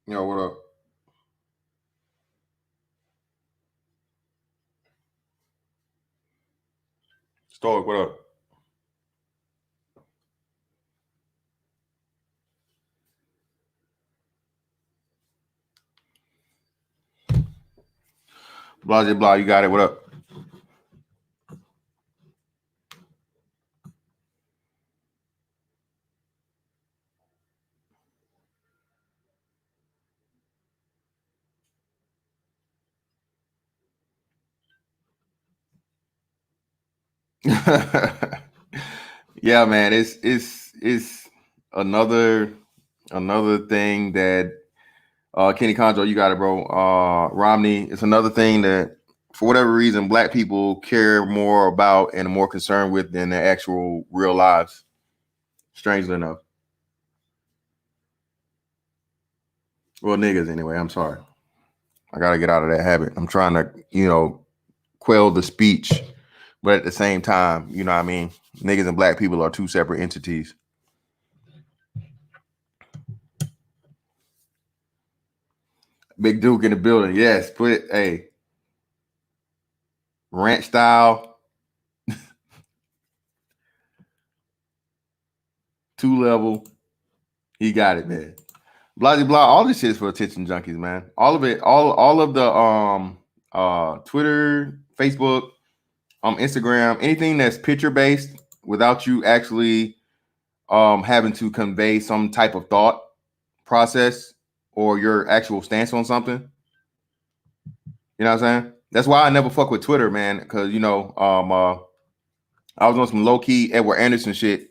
Yo, what up? Stoic, what up? Blah, blah, blah, you got it. What up? Yeah, man, it's another thing that Kenny Conjo, you got it, bro. Romney, it's another thing that for whatever reason black people care more about and are more concerned with than their actual real lives. Strangely enough. Well, niggas anyway, I'm sorry. I gotta get out of that habit. I'm trying to, quell the speech, but at the same time, you know what I mean? Niggas and black people are two separate entities. Big Duke in the building. Yes, put it, hey, ranch style, 2 level. He got it, man. Blah blah blah. All this shit is for attention junkies, man. All of it, all of the Twitter, Facebook, Instagram, anything that's picture based without you actually having to convey some type of thought process or your actual stance on something. You know what I'm saying? That's why I never fuck with Twitter, man. Because I was on some low key Edward Anderson shit.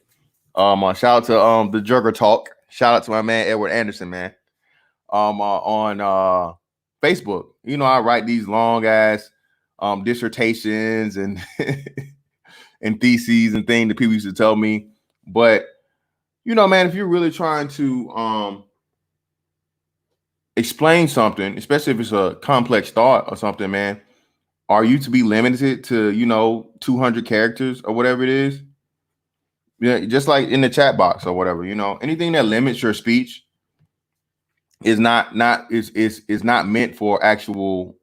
Shout out to the Jugger Talk. Shout out to my man Edward Anderson, man. On Facebook. You know, I write these long ass dissertations and and theses and things that people used to tell me. But you know, man, if you're really trying to explain something, especially if it's a complex thought or something, man, are you to be limited to 200 characters or whatever it is? Yeah, just like in the chat box or whatever. Anything that limits your speech is is not meant for actual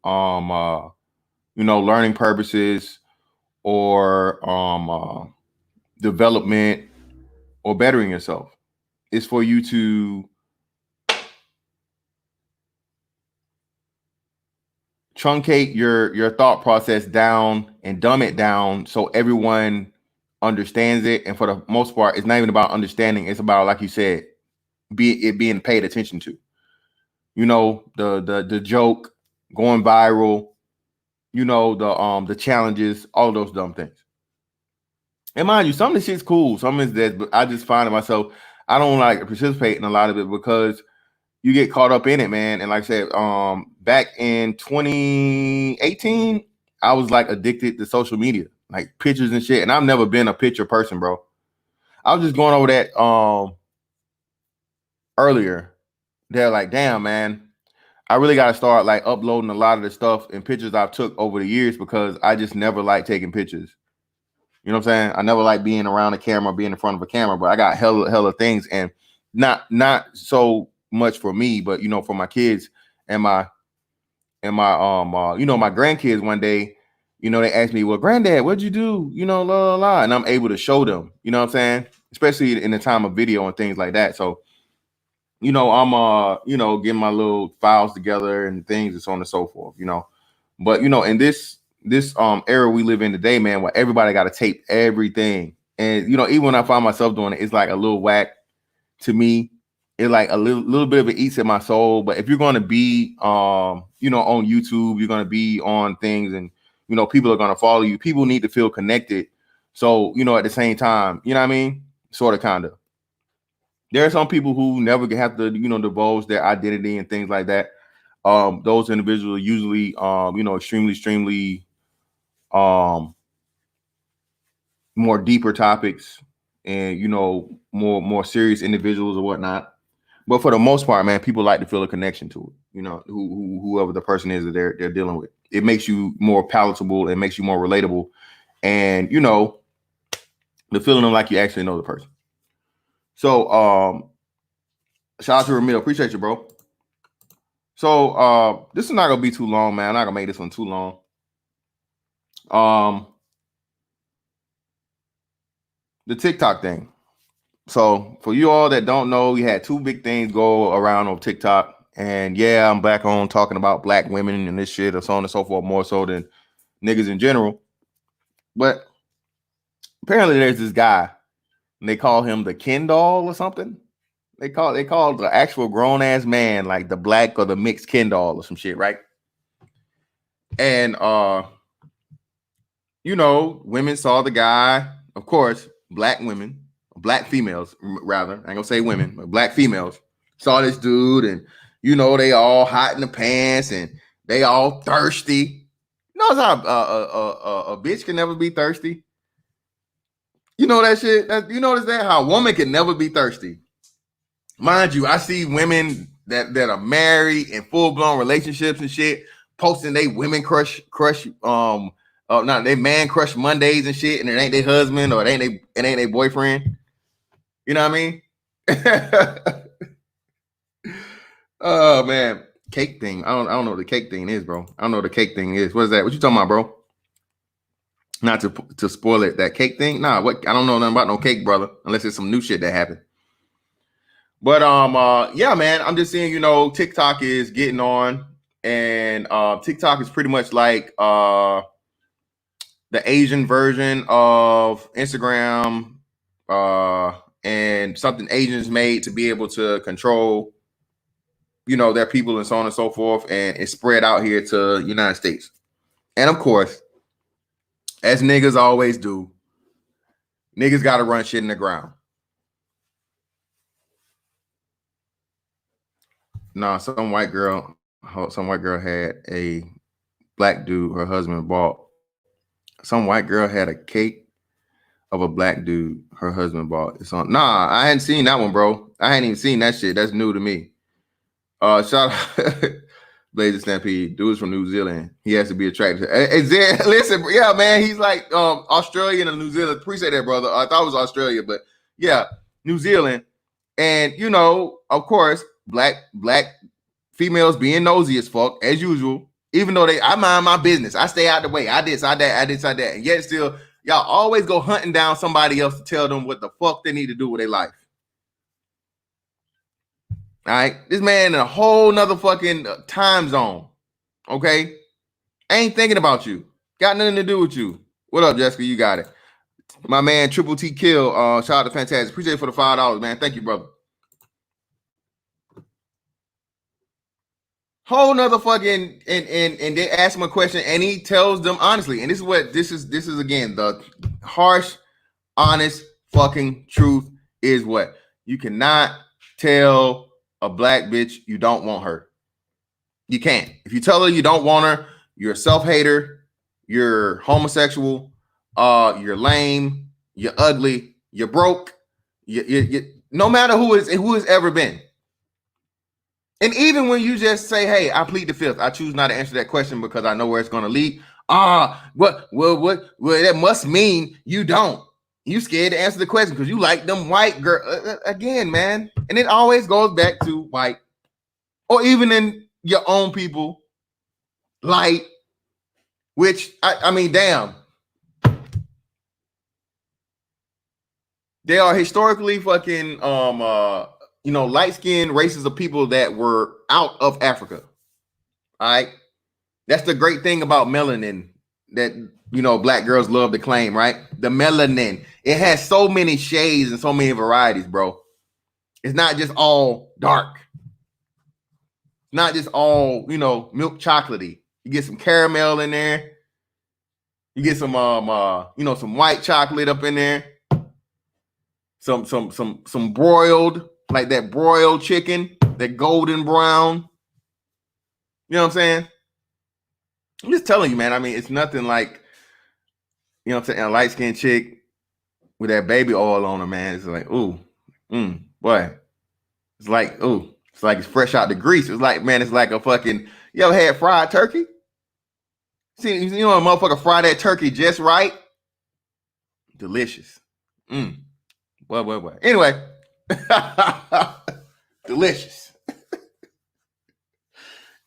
learning purposes or development or bettering yourself. It's for you to truncate your thought process down and dumb it down so everyone understands it. And for the most part, it's not even about understanding. It's about, like you said, being paid attention to. The joke going viral. The challenges, all those dumb things. And mind you, some of the shit's cool. Some is that, but I just find myself, I don't like to participate in a lot of it because you get caught up in it, man. And like I said, back in 2018, I was like addicted to social media, like pictures and shit. And I've never been a picture person, bro. I was just going over that earlier. They're like, damn, man, I really got to start like uploading a lot of the stuff and pictures I've took over the years because I just never like taking pictures. You know what I'm saying? I never like being around a camera, being in front of a camera, but I got hella things, and not so much for me, but for my kids and my my grandkids. One day, they asked me, well, granddad, what'd you do? La la la, and I'm able to show them. You know what I'm saying? Especially in the time of video and things like that. So, I'm getting my little files together and things and so on and so forth. But in this era we live in today, man, where everybody got to tape everything. And even when I find myself doing it, it's like a little whack to me. It's like a little bit of it eats at my soul. But if you're going to be on YouTube, you're going to be on things, and people are going to follow you. People need to feel connected. So at the same time, you know what I mean? Sort of, kind of. There are some people who never have to divulge their identity and things like that. Those individuals are usually extremely more deeper topics and more serious individuals or whatnot. But for the most part, man, people like to feel a connection to it. Whoever the person is that they're dealing with. It makes you more palatable. It makes you more relatable, and the feeling of like you actually know the person. So shout out to Ramil. Appreciate you, bro. So this is not gonna be too long, man. I'm not gonna make this one too long. The TikTok thing. So for you all that don't know, we had two big things go around on TikTok. And yeah, I'm back on talking about black women and this shit or so on and so forth, more so than niggas in general. But apparently there's this guy, and they call him the Ken doll or something. They call the actual grown ass man like the black or the mixed Ken doll or some shit, right? And women saw the guy, of course, black women, black females, rather. I ain't gonna say women, but black females saw this dude, and they all hot in the pants and they all thirsty. You know how a bitch can never be thirsty? You know that shit? You notice that? How a woman can never be thirsty. Mind you, I see women that are married in full-blown relationships and shit posting they women crush not they man crush Mondays and shit, and it ain't their husband or it ain't their boyfriend. You know what I mean? Oh man, cake thing. I don't know what the cake thing is, bro. I don't know what the cake thing is. What is that? What you talking about, bro? Not to spoil it, that cake thing. Nah, what? I don't know nothing about no cake, brother. Unless it's some new shit that happened. But yeah, man. I'm just saying, TikTok is getting on, and TikTok is pretty much like the Asian version of Instagram, and something Asians made to be able to control, their people and so on and so forth, and it's spread out here to United States. And of course, as niggas always do, niggas got to run shit in the ground. Nah, some white girl had a black dude, her husband bought. Some white girl had a cake of a black dude her husband bought. It's on. Nah, I hadn't seen that one, bro. I hadn't even seen that shit. That's new to me. Shout out Blazer Stampede. Dude's from New Zealand. He has to be attracted. Listen, yeah, man. He's like Australian and New Zealand. Appreciate that, brother. I thought it was Australia, but yeah, New Zealand. And of course, black females being nosy as fuck as usual. Even though I mind my business, I stay out the way. I did, I that, and yet still, y'all always go hunting down somebody else to tell them what the fuck they need to do with their life. All right, this man in a whole nother fucking time zone. Okay, ain't thinking about you. Got nothing to do with you. What up, Jessica? You got it. My man, Triple T Kill. Shout out to Fantastic. Appreciate it for the $5, man. Thank you, brother. Whole nother fucking and they ask him a question and he tells them honestly. And this is again the harsh, honest fucking truth is what you cannot tell a black bitch you don't want her. You can't. If you tell her you don't want her, you're a self-hater, you're homosexual, you're lame, you're ugly, you're broke, you no matter who has ever been. And even when you just say, hey, I plead the fifth, I choose not to answer that question because I know where it's going to lead. Well, that must mean you don't. You scared to answer the question because you like them white girl. Again, man. And it always goes back to white. Or even in your own people, light, which, I mean, damn. They are historically fucking, light-skinned races of people that were out of Africa. All right. That's the great thing about melanin that, black girls love to claim, right? The melanin. It has so many shades and so many varieties, bro. It's not just all dark. Not just all, milk chocolatey. You get some caramel in there. You get some, some white chocolate up in there. Some broiled, like that broiled chicken, that golden brown. You know what I'm saying? I'm just telling you, man. I mean, it's nothing like, a light-skinned chick with that baby oil on her, man. It's like, ooh, boy. It's like, ooh, it's like it's fresh out the grease. It's like, man, it's like a fucking, you ever had fried turkey? See, a motherfucker fry that turkey just right. Delicious. Boy. Anyway, delicious.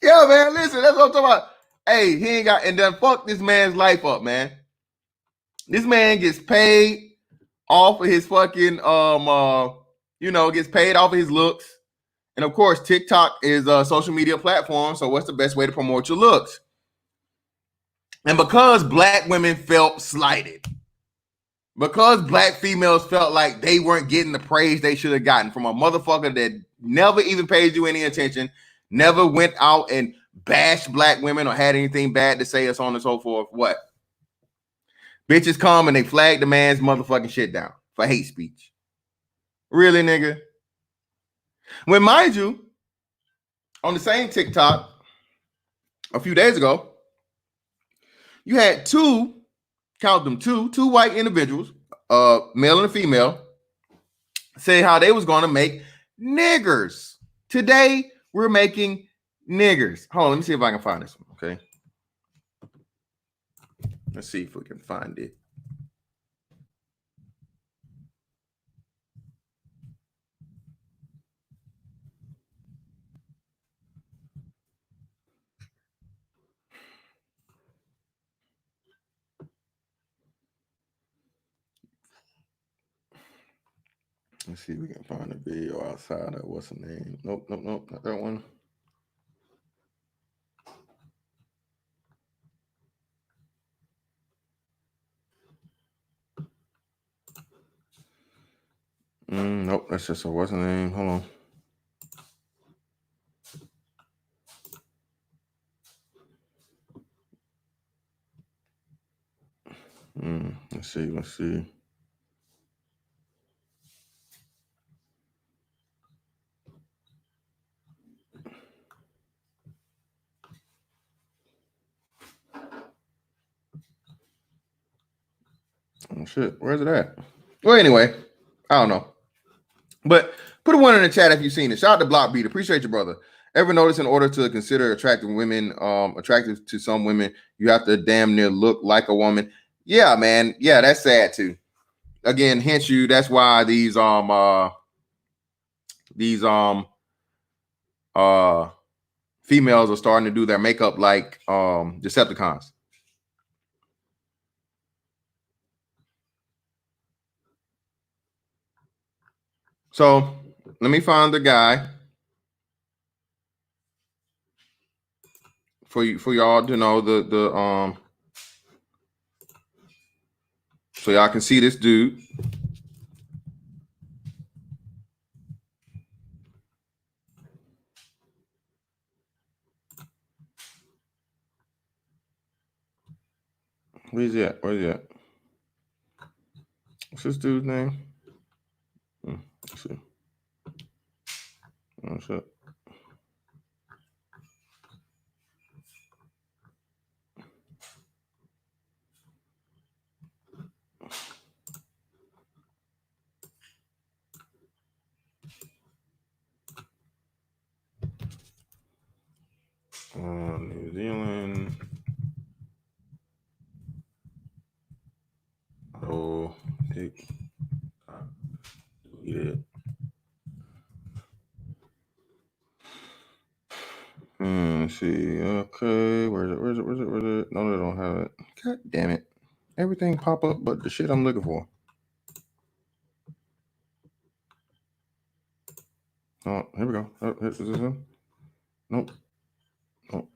Yeah, man. Listen, that's what I'm talking about. Hey, he ain't got and done fuck this man's life up, man. This man gets paid off of his fucking gets paid off of his looks. And of course, TikTok is a social media platform. So what's the best way to promote your looks? And because black women felt slighted, because black females felt like they weren't getting the praise they should have gotten from a motherfucker that never even paid you any attention, never went out and bashed black women or had anything bad to say, or so on and so forth, what? Bitches come and they flag the man's motherfucking shit down for hate speech. Really, nigga? When, mind you, on the same TikTok a few days ago, you had two white individuals, male and a female, say how they was going to make niggers. Today, we're making niggers. Hold on, let me see if I can find this one, okay? Let's see if we can find it. Let's see if we can find a video outside of what's the name. Nope, not that one. Nope, that's just a what's the name. Hold on. Let's see. Oh shit, where's it at? Well, anyway, I don't know. But put a one in the chat if you've seen it. Shout out to Block Beat. Appreciate you, brother. Ever notice in order to consider attractive women, attractive to some women, you have to damn near look like a woman? Yeah, man. Yeah, that's sad too. Again, hence you. That's why these females are starting to do their makeup like Decepticons. So let me find the guy for y'all to know the so y'all can see this dude. Where's he at? What's this dude's name? Let's see. Oh shit. New Zealand. Oh, yeah. Let's see. Okay, where's it? No, they don't have it. God damn it! Everything pop up, but the shit I'm looking for. Oh, here we go. Oh, is this him? Nope. Oh.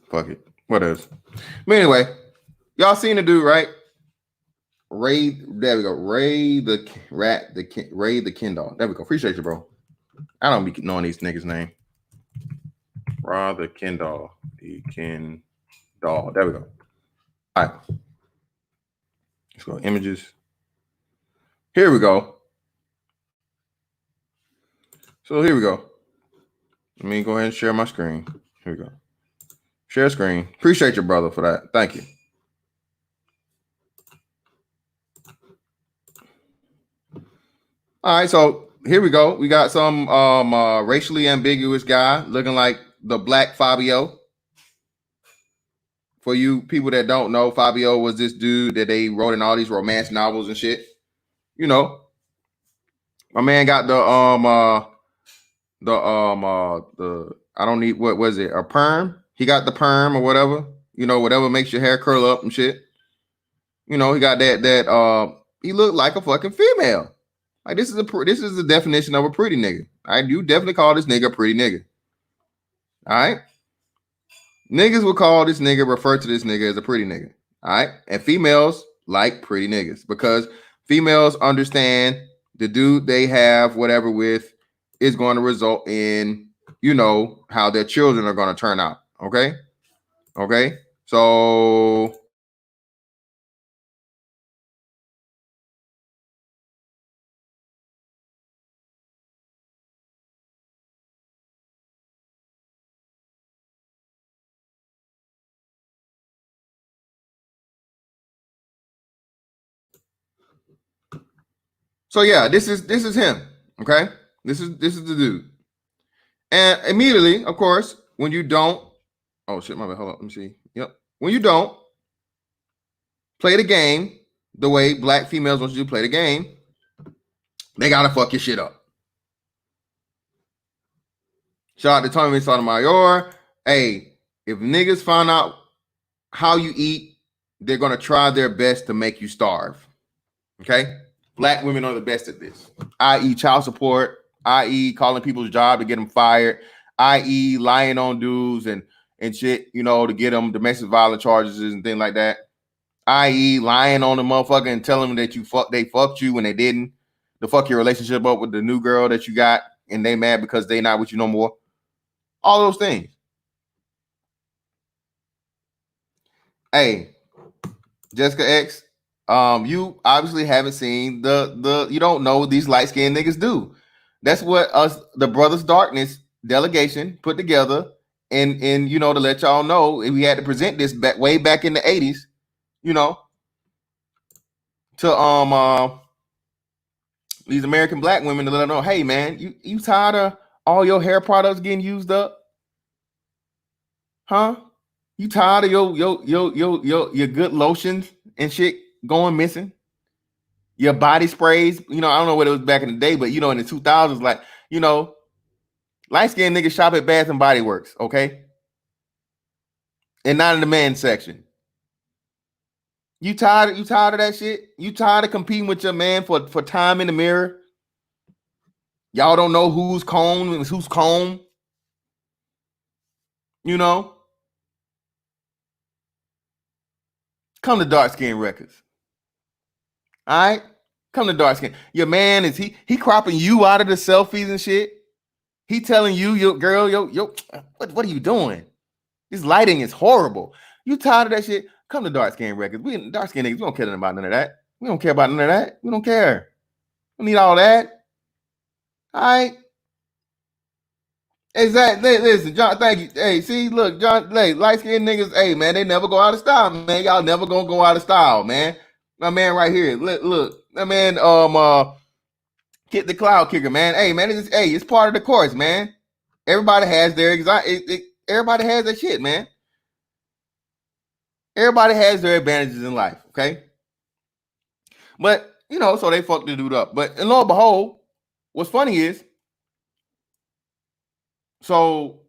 Fuck it. What else? But anyway, y'all seen the dude, right? Ray, there we go. Ray the Kendall. There we go. Appreciate you, bro. I don't be knowing these niggas' name. Ra the Kendall. The Kendall. There we go. All right. Let's go. Images. Here we go. So here we go. Let me go ahead and share my screen. Here we go. Share screen. Appreciate your brother for that. Thank you. All right, so here we go. We got some racially ambiguous guy looking like the Black Fabio. For you people that don't know, Fabio was this dude that they wrote in all these romance novels and shit. You know, My man got the I don't need, what was it, a perm? He got the perm or whatever, whatever makes your hair curl up and shit. He got that he looked like a fucking female. Like, this is the definition of a pretty nigga. All right, you definitely call this nigga a pretty nigga. All right, niggas will call this nigga, refer to this nigga as a pretty nigga. All right, and females like pretty niggas because females understand the dude they have whatever with is going to result in how their children are going to turn out. Okay, so yeah, this is him. Okay, this is the dude. And immediately, of course, when you don't, oh shit, my bad, hold on, let me see. Yep, when you don't play the game the way black females want you to play the game, they gotta fuck your shit up. Shout out to Tommy Sotomayor. Hey, if niggas find out how you eat, they're gonna try their best to make you starve. Okay? Black women are the best at this, i.e. child support, i.e. calling people's job to get them fired, i.e. lying on dudes and shit, to get them domestic violence charges and things like that, i.e. lying on the motherfucker and telling them that they fucked you when they didn't, to fuck your relationship up with the new girl that you got and they mad because they not with you no more. All those things. Hey, Jessica X, you obviously haven't seen the you don't know what these light-skinned niggas do. That's what us, the Brothers Darkness delegation, put together and to let y'all know, we had to present this way back in the 80s, to these American black women, to let them know, hey man, you tired of all your hair products getting used up? Huh? You tired of your good lotions and shit going missing? Your body sprays, I don't know what it was back in the day, but in the 2000s, like, light-skinned niggas shop at Bath and Body Works, okay? And not in the men's section. You tired of that shit? You tired of competing with your man for time in the mirror? Y'all don't know who's comb and who's comb? Come to Dark Skin Records. All right? Come to Dark Skin. Your man, is he cropping you out of the selfies and shit? He telling you, your girl, what are you doing? This lighting is horrible. You tired of that shit? Come to Dark Skin Records. We dark skin niggas, we don't care about none of that. We don't care about none of that. We don't care. We don't need all that. All right. Exactly. Listen, John, thank you. Hey, see, look, John, light skinned niggas, hey man, they never go out of style, man. Y'all never gonna go out of style, man. My man right here. Look, that man, Kid the Cloud Kicker, man. Hey, man, it's part of the course, man. Everybody has their everybody has their shit, man. Everybody has their advantages in life, okay? But so they fucked the dude up. But and lo and behold, what's funny is, so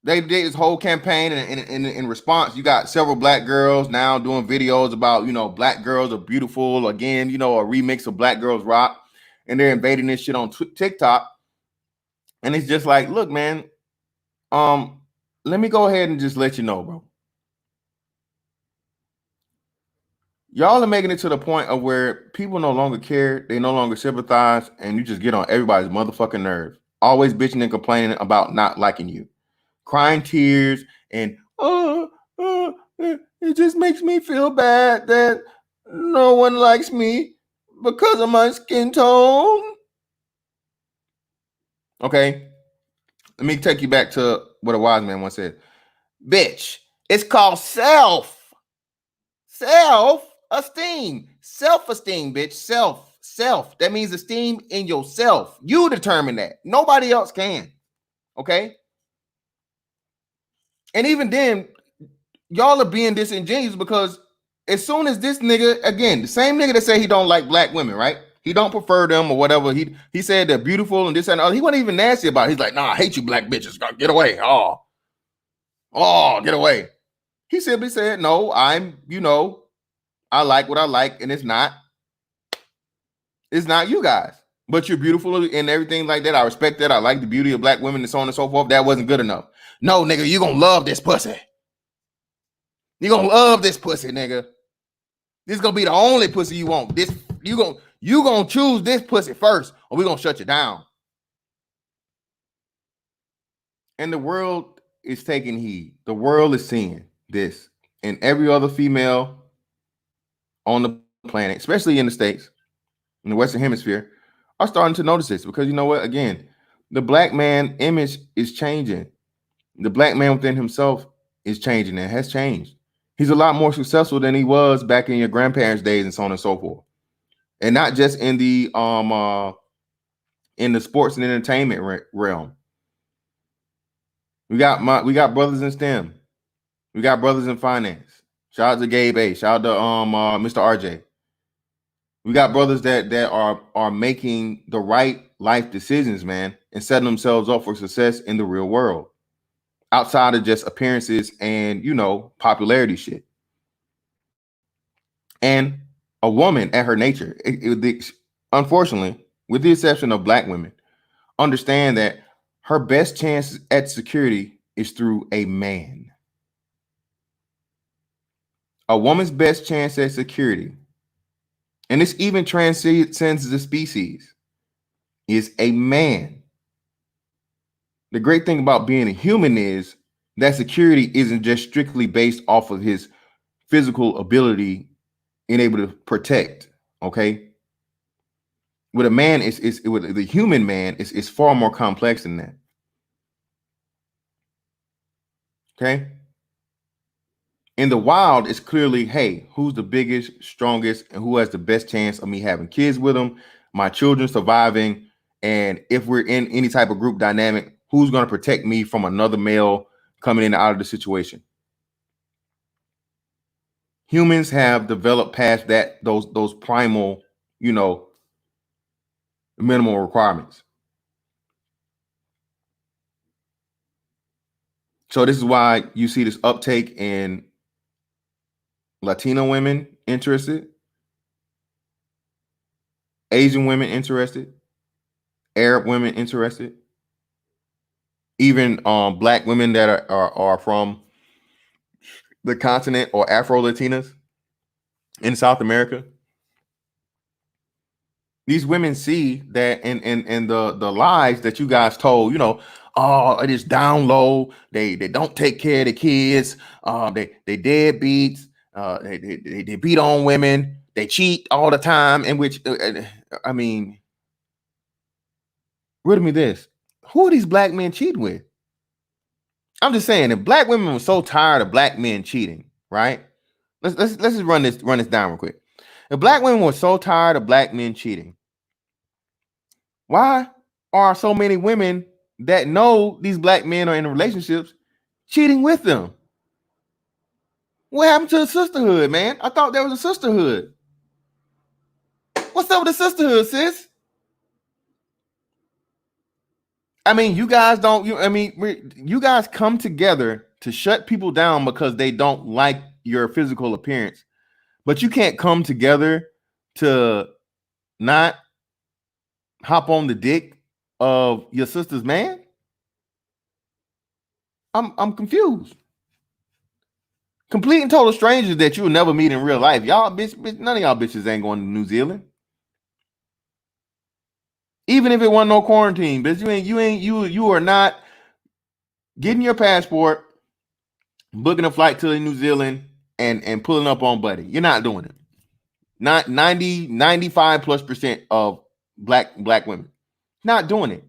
they did this whole campaign, and in response, you got several black girls now doing videos about black girls are beautiful again, a remix of Black Girls Rock, and they're invading this shit on TikTok. And it's just like, look, man, let me go ahead and just let you know, bro. Y'all are making it to the point of where people no longer care, they no longer sympathize, and you just get on everybody's motherfucking nerve. Always bitching and complaining about not liking you. Crying tears and it just makes me feel bad that no one likes me because of my skin tone. Okay, let me take you back to what a wise man once said. Bitch, it's called self-esteem. Self-esteem, bitch. Self. That means esteem in yourself. You determine that. Nobody else can. Okay? And even then, y'all are being disingenuous because as soon as this nigga, again, the same nigga that say he don't like black women, right? He don't prefer them or whatever. He said they're beautiful and this and other. He wasn't even nasty about it. He's like, nah, I hate you black bitches. Get away. Get away. He simply said, no, I like what I like, and it's not you guys. But you're beautiful and everything like that. I respect that. I like the beauty of black women and so on and so forth. That wasn't good enough. No, nigga, you're gonna love this pussy. You're gonna love this pussy, nigga. This is gonna be the only pussy you want. This you gonna choose this pussy first, or we're gonna shut you down. And the world is taking heed. The world is seeing this, and every other female on the planet, especially in the States, in the Western Hemisphere, are starting to notice this, because you know what? Again, the black man image is changing. The black man within himself is changing and has changed. He's a lot more successful than he was back in your grandparents' days and so on and so forth. And not just in the sports and entertainment realm. We got brothers in STEM. We got brothers in finance. Shout out to Gabe A. Shout out to Mr. RJ. We got brothers that are making the right life decisions, man, and setting themselves up for success in the real world, outside of just appearances and, popularity shit. And a woman at her nature, unfortunately, with the exception of black women, understand that her best chance at security is through a man. A woman's best chance at security, and this even transcends the species, is a man. The great thing about being a human is that security isn't just strictly based off of his physical ability and able to protect. Okay. With a man, with the human man, it's far more complex than that. Okay. In the wild, it's clearly, hey, who's the biggest, strongest, and who has the best chance of me having kids with them, my children surviving, and if we're in any type of group dynamic, who's going to protect me from another male coming in and out of the situation? Humans have developed past that, those primal, minimal requirements. So this is why you see this uptake in Latino women interested, Asian women interested, Arab women interested, even black women that are from the continent or Afro-Latinas in South America. These women see that and the lies that you guys told, it is down low. They don't take care of the kids. They deadbeats. They beat on women. They cheat all the time. In which, I mean, riddle me this: who are these black men cheating with? I'm just saying, if black women were so tired of black men cheating, right? Let's just run this down real quick. If black women were so tired of black men cheating, why are so many women that know these black men are in relationships cheating with them? What happened to the sisterhood, man? I thought there was a sisterhood. What's up with the sisterhood, sis? I mean, you guys you guys come together to shut people down because they don't like your physical appearance, but you can't come together to not hop on the dick of your sister's man. I'm confused. Complete and total strangers that you'll never meet in real life. Y'all bitch, none of y'all bitches ain't going to New Zealand. Even if it wasn't no quarantine, bitch, you are not getting your passport, booking a flight to New Zealand and pulling up on buddy. You're not doing it. Not 95+% of black women. Not doing it.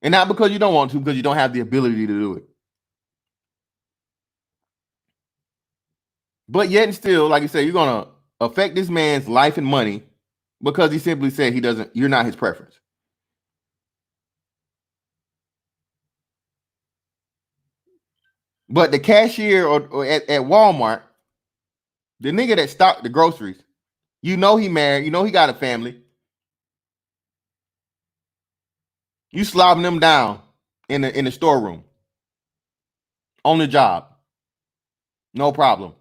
And not because you don't want to, because you don't have the ability to do it. But yet and still, like I said, you're gonna affect this man's life and money because he simply said you're not his preference. But the cashier or at Walmart, the nigga that stocked the groceries, he married, he got a family. You slobbing them down in the storeroom, on the job, no problem.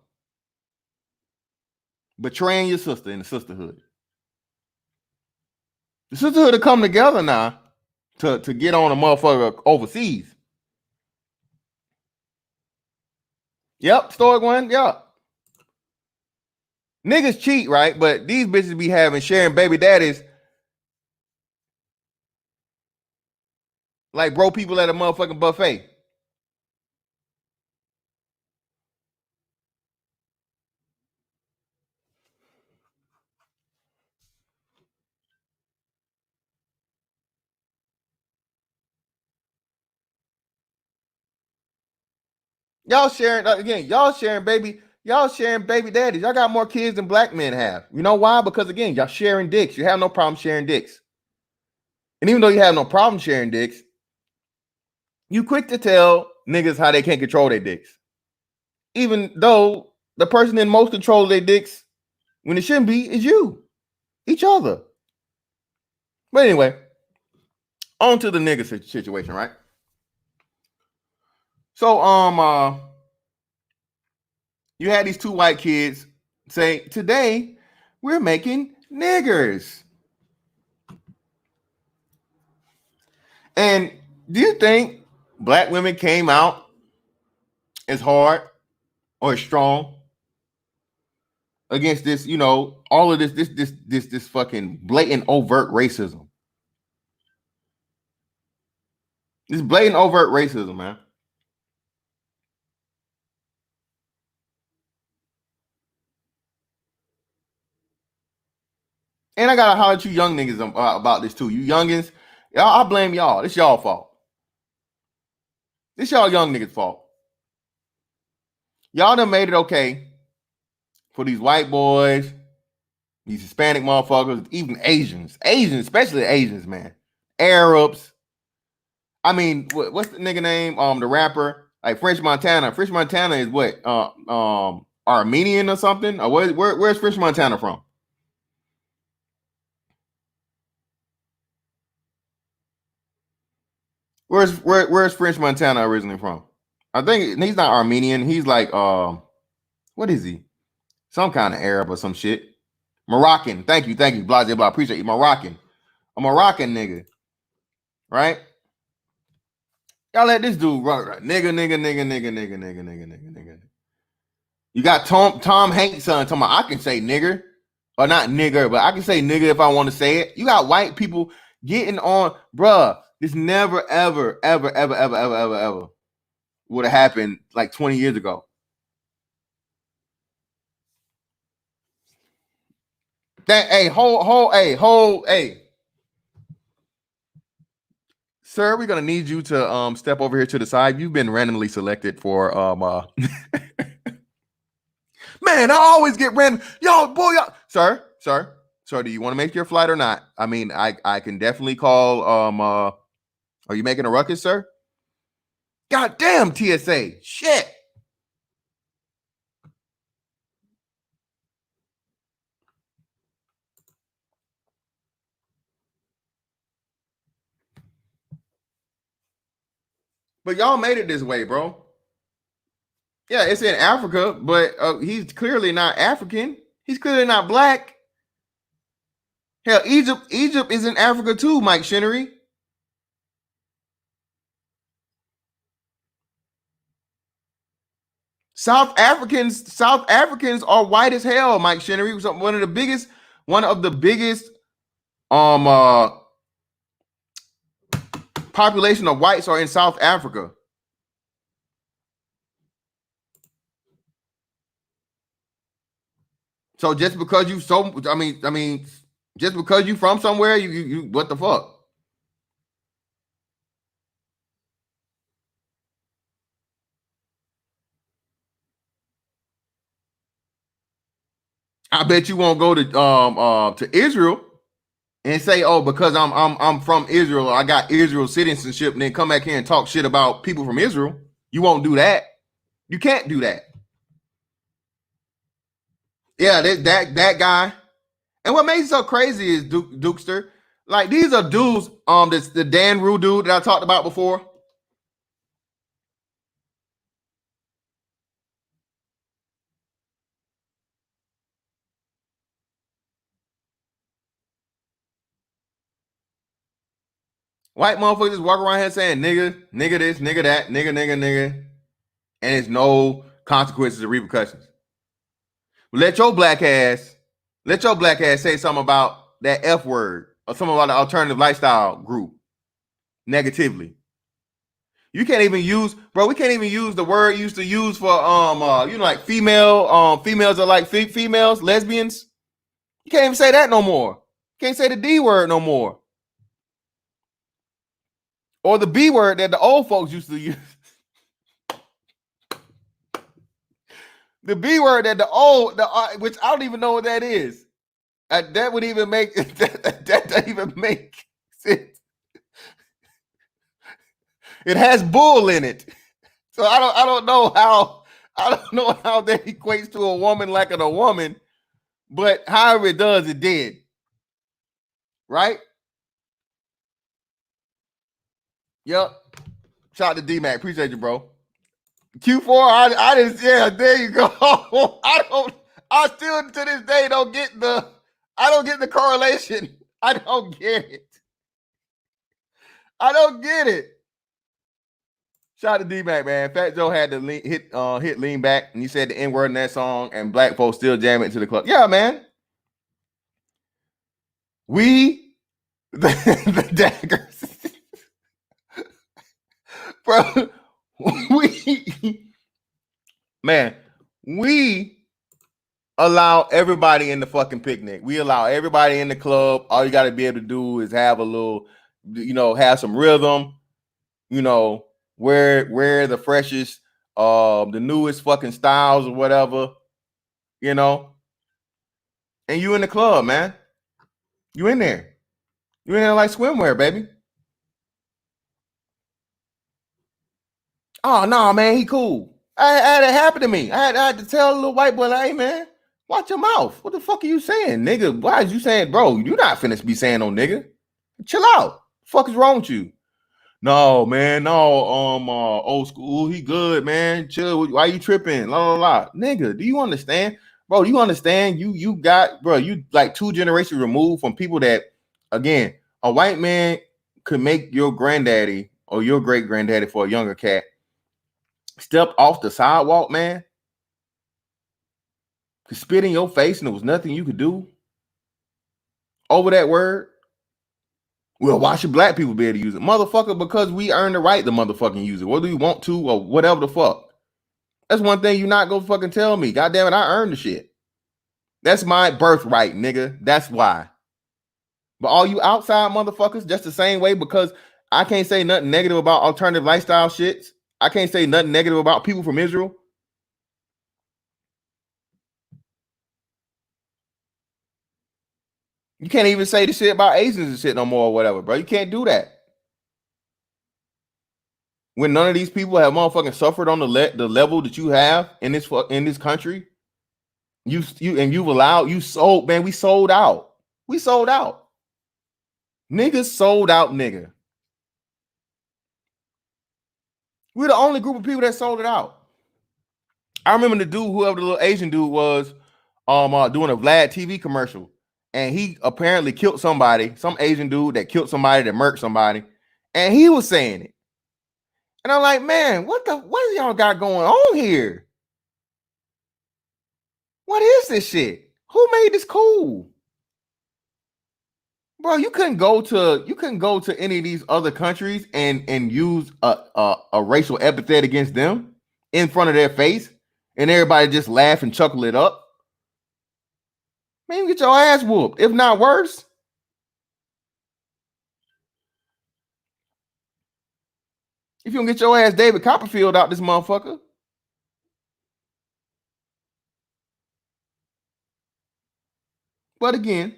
Betraying your sister in the sisterhood. The sisterhood to come together now to get on a motherfucker overseas. Yep, stoic one. Yep. Niggas cheat, right? But these bitches be sharing baby daddies like bro people at a motherfucking buffet. Y'all sharing again. Y'all sharing baby daddies. Y'all got more kids than black men have. You know why? Because again, y'all sharing dicks. You have no problem sharing dicks. And even though you have no problem sharing dicks, you quick to tell niggas how they can't control their dicks. Even though the person in most control of their dicks when it shouldn't be is you, each other. But anyway, on to the nigga situation, right? So you had these two white kids say, today we're making niggers. And do you think black women came out as hard or as strong against this, all of this fucking blatant overt racism? This blatant overt racism, man. And I gotta holler at you young niggas about this too. You youngins, I blame y'all. It's y'all fault. It's y'all young niggas' fault. Y'all done made it okay for these white boys, these Hispanic motherfuckers, even Asians, especially Asians, man, Arabs. I mean, what's the nigga name? The rapper, like French Montana. French Montana is what? Armenian or something? Or where's French Montana from? Where's French Montana originally from? I think he's not Armenian. He's like what is he? Some kind of Arab or some shit. Moroccan. Thank you. Blah blah. Appreciate you. Moroccan. A Moroccan nigga. Right? Y'all let this dude run. Right? Nigga. You got Tom Hanks' son talking about I can say nigger. Or not nigger, but I can say nigga if I want to say it. You got white people getting on, bruh. This never, ever would have happened like 20 years ago. Hey, sir, we're gonna need you to step over here to the side. You've been randomly selected for Man, I always get random. Yo, boy, sir, do you want to make your flight or not? I mean, I can definitely call are you making a ruckus, sir? God damn, TSA. Shit. But y'all made it this way, bro. Yeah, it's in Africa, but he's clearly not African. He's clearly not black. Hell, Egypt is in Africa too, Mike Shinnery. South Africans are white as hell, Mike Shinnery. One of the biggest population of whites are in South Africa. So just because you just because you from somewhere, you what the fuck? I bet you won't go to Israel and say, oh, because I'm from Israel, I got Israel citizenship, and then come back here and talk shit about people from Israel. You won't do that. You can't do that. Yeah, that guy. And what makes it so crazy is Dukester. Like these are dudes. This the Dan Rue dude that I talked about before. White motherfuckers just walk around here saying nigga, nigga this, nigga that, nigga, nigga, nigga, and there's no consequences or repercussions. Let your black ass, say something about that F word or something about the alternative lifestyle group negatively. You can't even use, bro. We can't even use the word you used to use for like females are like females, lesbians. You can't even say that no more. You can't say the D word no more, or the B word that the old folks used to use. The B word that which I don't even know what that is. That would even make that doesn't even make sense. It has bull in it, so I don't know how that equates to a woman liking a woman, but however it does, it did, right? Yep. Shout out to D Mac, appreciate you, bro. Q4, I didn't. Yeah, there you go. I still to this day don't get the correlation. I don't get it. I don't get it. Shout out to D Mac, man. Fat Joe had to hit lean back, and he said the N word in that song, and black folks still jam it to the club. Yeah, man. We the daggers, bro. We allow everybody in the fucking picnic. We allow everybody in the club. All you got to be able to do is have a little, have some rhythm. Wear the freshest, the newest fucking styles or whatever. And you in the club, man. You in there. You in there like swimwear, baby. Oh no, man, he cool. I had it happen to me. I had to tell a little white boy, like, hey man, watch your mouth. What the fuck are you saying, nigga? Why is you saying, bro? You not finna be saying no nigga. Chill out. Fuck is wrong with you? No, man, no. Old school. He good, man. Chill. Why you tripping? La la la. Nigga, do you understand, bro? Do you understand? You got, bro. You like 2 generations removed from people that, again, a white man could make your granddaddy or your great granddaddy for a younger cat step off the sidewalk, man, could spit in your face and there was nothing you could do over that word. Well, why should black people be able to use it? Motherfucker, because we earn the right to motherfucking use it, whether we want to or whatever the fuck. That's one thing you not gonna fucking tell me. God damn it, I earned the shit. That's my birthright, nigga. That's why. But all you outside motherfuckers, just the same way, because I can't say nothing negative about alternative lifestyle shits. I can't say nothing negative about people from Israel. You can't even say the shit about Asians and shit no more or whatever, bro. You can't do that. When none of these people have motherfucking suffered on the level that you have in this country, you've allowed, we sold out. We sold out. Niggas sold out, nigga. We're the only group of people that sold it out. I remember the dude, whoever the little Asian dude was, doing a Vlad TV commercial, and he apparently killed somebody, some Asian dude that killed somebody, that murked somebody, and he was saying it. And I'm like, man, what y'all got going on here? What is this shit? Who made this cool? Bro, you couldn't go to any of these other countries and use a racial epithet against them in front of their face, and everybody just laugh and chuckle it up. Man, get your ass whooped, if not worse. If you don't get your ass David Copperfield out this motherfucker. But again,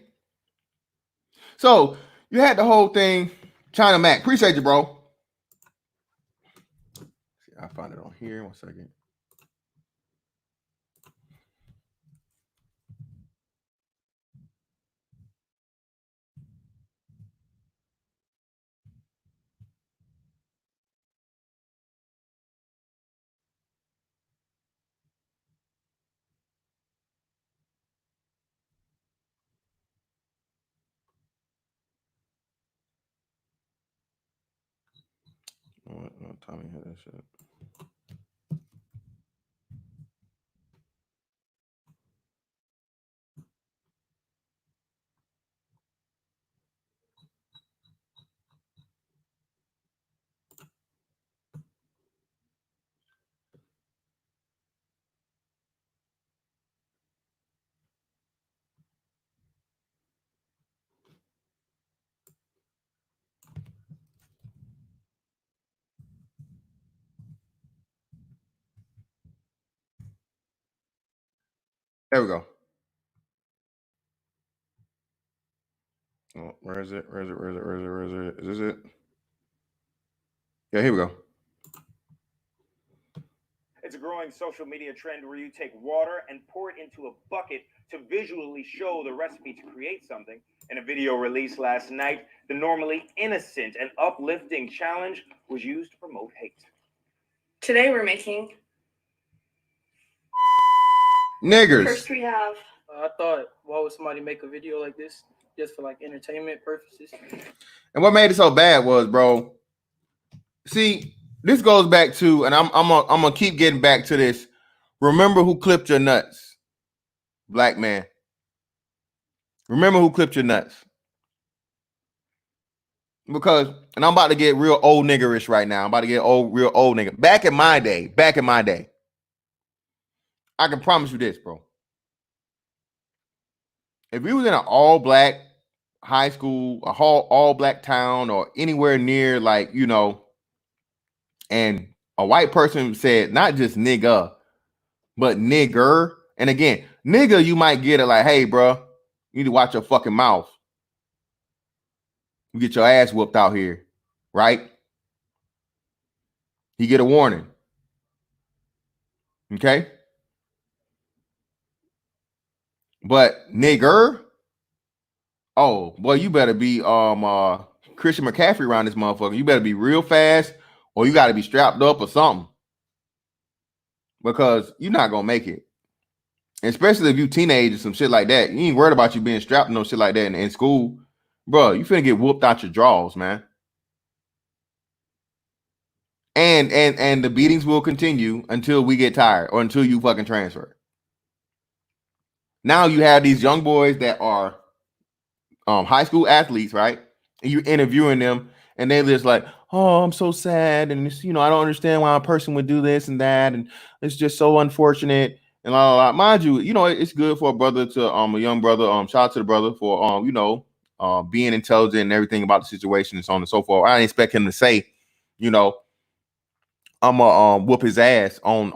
so you had the whole thing. China Mac, appreciate you, bro. I find it on here. 1 second. Tommy had that shit. There we go. Oh, where is it? Where is it? Where is it? Where is it? Where is it? Is this it? Yeah, here we go. It's a growing social media trend where you take water and pour it into a bucket to visually show the recipe to create something. In a video released last night, the normally innocent and uplifting challenge was used to promote hate. Today we're making Niggers. First we have. I thought, why would somebody make a video like this just for like entertainment purposes? And what made it so bad was, bro. See, this goes back to, and I'm gonna keep getting back to this. Remember who clipped your nuts, black man. Remember who clipped your nuts. Because, and I'm about to get real old niggerish right now. I'm about to get real old nigga. Back in my day, I can promise you this, bro. If you was in an all-black high school, a whole all-black town, or anywhere near, like, you know, and a white person said not just nigga, but nigger. And again, nigga, you might get it like, hey, bro, you need to watch your fucking mouth. You get your ass whooped out here, right? You get a warning. Okay? But nigger, oh, boy, you better be Christian McCaffrey around this motherfucker. You better be real fast, or you got to be strapped up or something. Because you're not going to make it. Especially if you teenage or some shit like that. You ain't worried about you being strapped and no shit like that in school. Bro, you finna get whooped out your drawers, man. And the beatings will continue until we get tired or until you fucking transfer. Now you have these young boys that are high school athletes, right? And you're interviewing them, and they're just like, oh, I'm so sad, and it's, you know, I don't understand why a person would do this and that, and it's just so unfortunate, and la la la. Mind you, you know, it's good for a brother to a young brother, shout out to the brother for you know, being intelligent and everything about the situation and so on and so forth. I didn't expect him to say, you know, I'm gonna whoop his ass on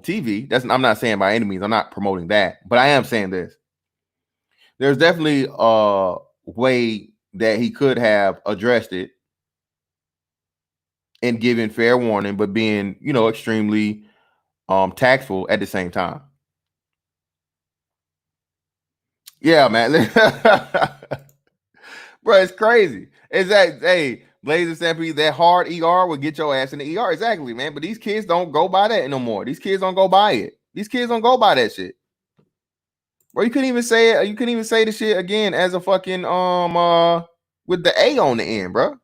TV. I'm not saying by any means, I'm not promoting that, but I am saying this. There's definitely a way that he could have addressed it and given fair warning, but being, you know, extremely tactful at the same time. Yeah, man. Bro, it's crazy. It's that, hey, Blaze and Stampede, that hard ER will get your ass in the ER. Exactly, man. But these kids don't go by that no more. These kids don't go by it. These kids don't go by that shit. Bro, you couldn't even say it. You couldn't even say the shit again as a fucking with the A on the end, bro.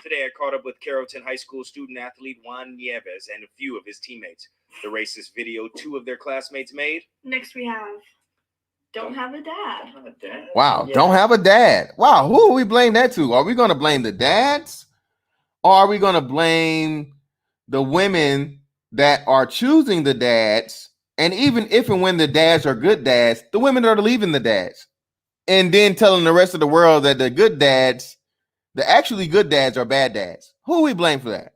Today, I caught up with Carrollton High School student athlete Juan Nieves and a few of his teammates. The racist video 2 of their classmates made. Next we have Don't Have a Dad. Wow, yeah. Don't have a dad. Wow, who are we blame that to? Are we going to blame the dads? Or are we going to blame the women that are choosing the dads? And even if and when the dads are good dads, the women are leaving the dads. And then telling the rest of the world that the good dads, the actually good dads, are bad dads. Who we blame for that?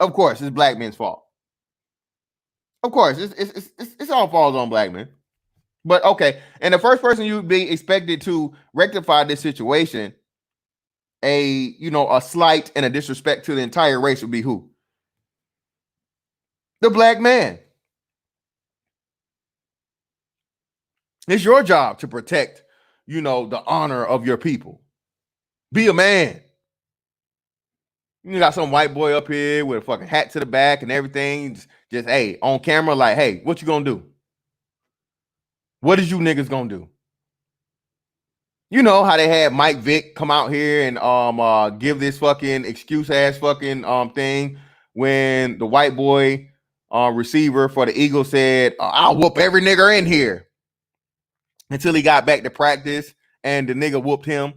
Of course, it's black men's fault. Of course, it's all falls on black men. But okay, and the first person you'd be expected to rectify this situation, a slight and a disrespect to the entire race, would be who? The black man. It's your job to protect, the honor of your people. Be a man. You got some white boy up here with a fucking hat to the back and everything. Just hey, on camera, like, hey, what you gonna do? What is you niggas gonna do? You know how they had Mike Vick come out here and give this fucking excuse ass fucking thing when the white boy receiver for the Eagles said, I'll whoop every nigger in here, until he got back to practice and the nigga whooped him.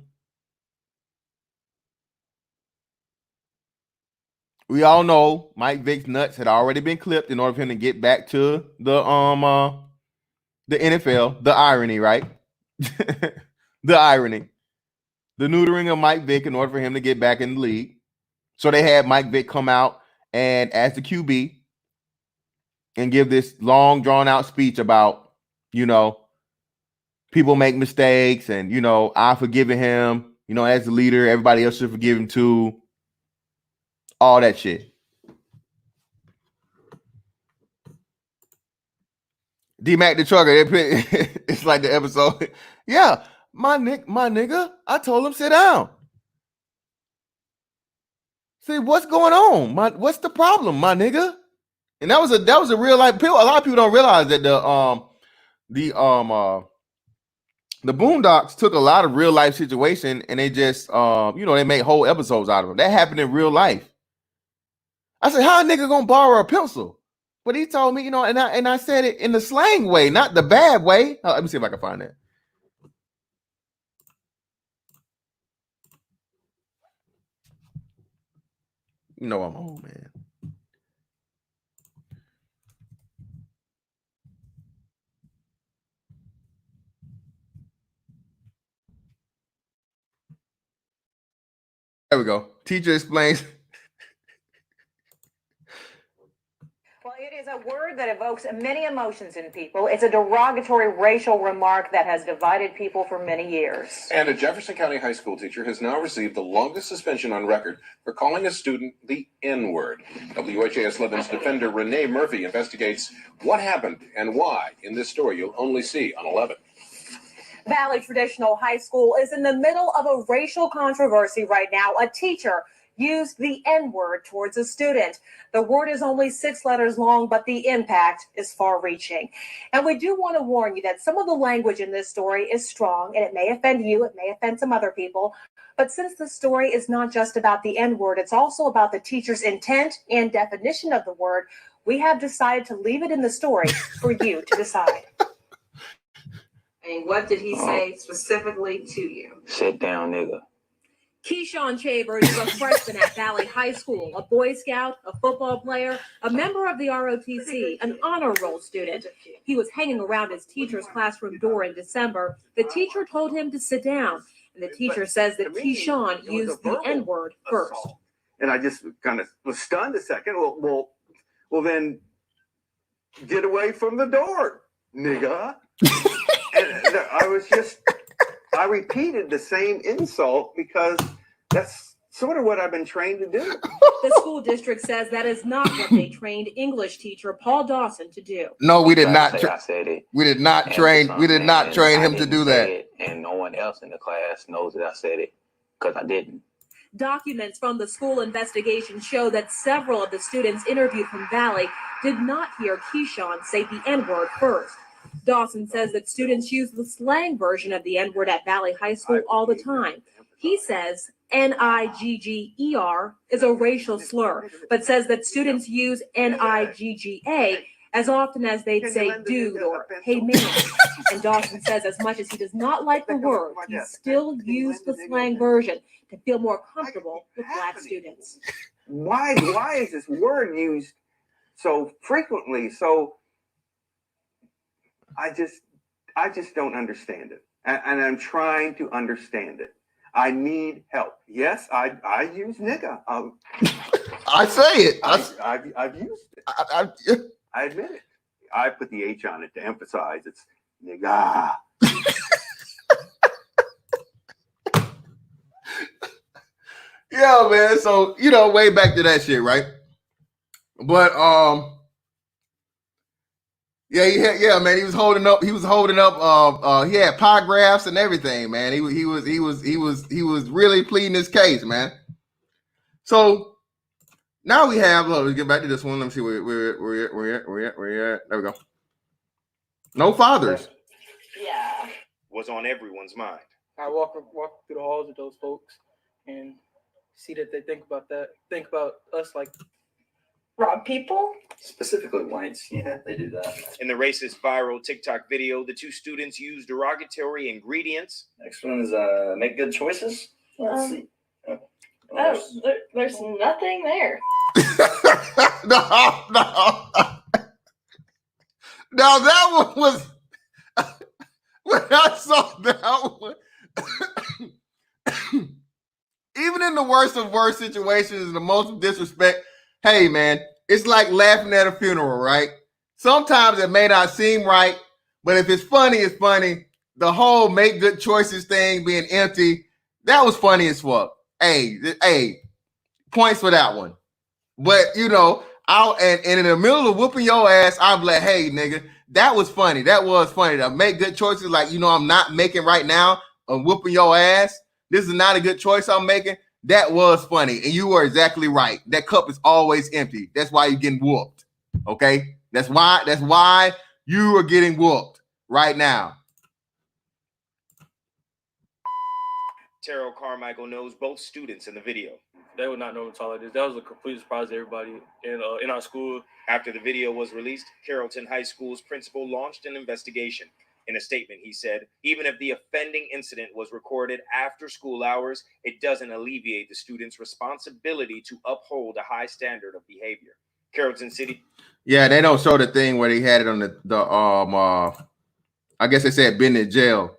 We all know Mike Vick's nuts had already been clipped in order for him to get back to the NFL. The irony, right? The irony. The neutering of Mike Vick in order for him to get back in the league. So they had Mike Vick come out and as the QB and give this long drawn out speech about, people make mistakes and, I've forgiven him, as the leader, everybody else should forgive him too. All that shit. D-Mac the trucker, it's like the episode. Yeah, my nigga, I told him sit down. See, what's going on? What's the problem, my nigga? And that was a real life. A lot of people don't realize that the Boondocks took a lot of real life situation and they just they made whole episodes out of them. That happened in real life. I said, how a nigga gonna borrow a pencil? But he told me, and I said it in the slang way, not the bad way. Let me see if I can find that. I'm home, man. There we go. Teacher explains. Well, it is a word that evokes many emotions in people. It's a derogatory racial remark that has divided people for many years. And a Jefferson County high school teacher has now received the longest suspension on record for calling a student the N-word. WHAS 11's defender Renee Murphy investigates what happened and why in this story you'll only see on 11. Valley Traditional High School is in the middle of a racial controversy right now. A teacher used the N-word towards a student. The word is only 6 letters long, but the impact is far-reaching. And we do want to warn you that some of the language in this story is strong, and it may offend you, it may offend some other people. But since the story is not just about the N-word, it's also about the teacher's intent and definition of the word, we have decided to leave it in the story for you to decide. And what did he say specifically to you? Sit down, nigga. Keyshawn Chambers is a freshman at Valley High School, a Boy Scout, a football player, a member of the ROTC, an honor roll student. He was hanging around his teacher's classroom door in December. The teacher told him to sit down, and the teacher says that Keyshawn used the N-word first. And I just kind of was stunned a second. Well, then get away from the door, nigga. And I repeated the same insult because that's sort of what I've been trained to do. The school district says that is not what they trained English teacher Paul Dawson to do. No, we did not. I said it. We did not train. We did not train him to do that. And no one else in the class knows that I said it because I didn't. Documents from the school investigation show that several of the students interviewed from Valley did not hear Keyshawn say the N-word first. Dawson says that students use the slang version of the N-word at Valley High School all the time. He says Nigger is a racial slur, but says that students use Nigga as often as they'd say dude or hey man. And Dawson says as much as he does not like the word, he still used the slang version to feel more comfortable with Black students. Why is this word used so frequently? So I just don't understand it. And I'm trying to understand it. I need help. Yes, I use nigga. I say it. I've used it. I admit it. I put the H on it to emphasize it's nigga. Yeah, man. So, way back to that shit, right? But yeah, man. He was holding up. He had pie graphs and everything, man. He was really pleading his case, man. So now we have. Let's get back to this one. Let me see where we're at. There we go. No fathers. Yeah, was on everyone's mind. I walk through the halls with those folks and see that they think about us like rob people? Specifically whites. Yeah, they do that. In the racist viral TikTok video, the two students used derogatory ingredients. Next one is make good choices. Let's see. There's nothing there. No. Now that one was when I saw that one. Even in the worst of worst situations, the most disrespect. Hey man, it's like laughing at a funeral, right? Sometimes it may not seem right, but if it's funny, it's funny. The whole make good choices thing being empty, that was funny as fuck. Hey, points for that one. But you know, and in the middle of whooping your ass, I'm like, hey nigga, that was funny. That was funny. To make good choices, like, you know, I'm not making right now. I'm whooping your ass. This is not a good choice I'm making. That was funny, and you were exactly right. That cup is always empty. That's why you're getting whooped. Okay, that's why you are getting whooped right now. Terrell Carmichael knows both students in the video. They would not know what like this. That was a complete surprise to everybody in our school. After the video was released, Carrollton High School's principal launched an investigation. In a statement, he said, even if the offending incident was recorded after school hours, it doesn't alleviate the student's responsibility to uphold a high standard of behavior. Carrollton City. Yeah, they don't show the thing where they had it on I guess they said been in jail.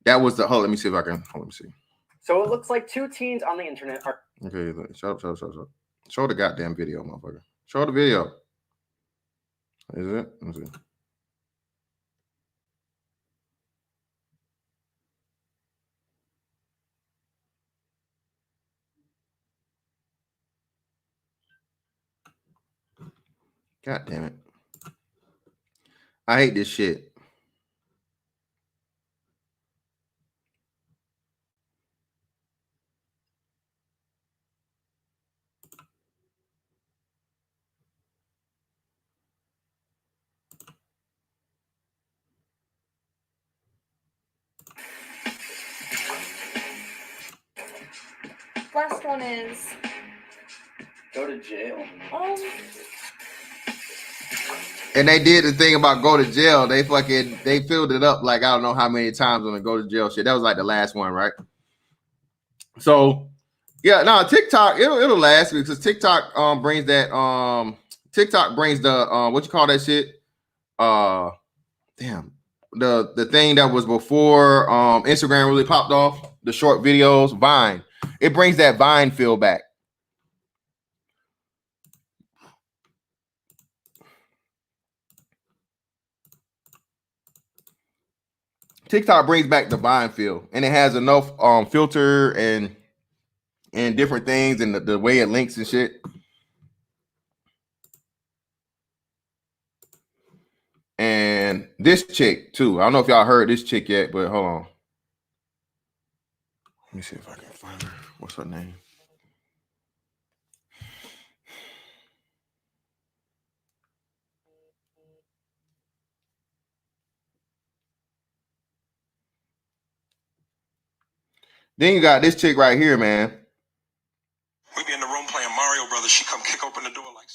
That was the let me see if I can let me see. So it looks like two teens on the internet are okay. Shut up. Show the goddamn video, motherfucker. Show the video. Is it? Let me see. God damn it. I hate this shit. Last one is go to jail. And they did the thing about go to jail. They filled it up like I don't know how many times on the go to jail shit. That was like the last one, right? So yeah, no, TikTok it'll last because TikTok brings that TikTok brings the what you call that shit? Damn. The thing that was before Instagram really popped off, the short videos, Vine. It brings that Vine feel back. TikTok brings back the Vine feel, and it has enough filter and different things and the way it links and shit. And this chick too. I don't know if y'all heard this chick yet, but hold on. Let me see if I can find her. What's her name? Then you got this chick right here, man. We be in the room playing Mario Brothers. She come kick open the door like.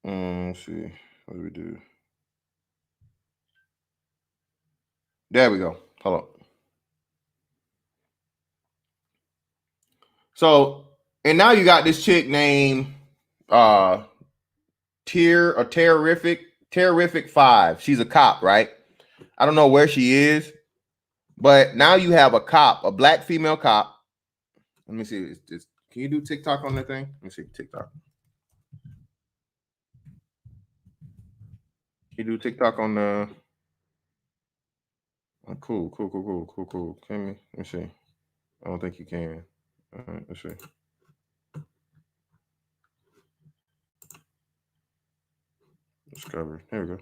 Let's see. What do we do? There we go. Hold on. So, and now you got this chick named Terrific 5. She's a cop, right? I don't know where she is, but now you have a cop, a black female cop. Let me see. Can you do TikTok on that thing? Let me see TikTok. Can you do TikTok on the? Oh, cool. Can let me see. I don't think you can. All right, let's see. Discover. Here we go.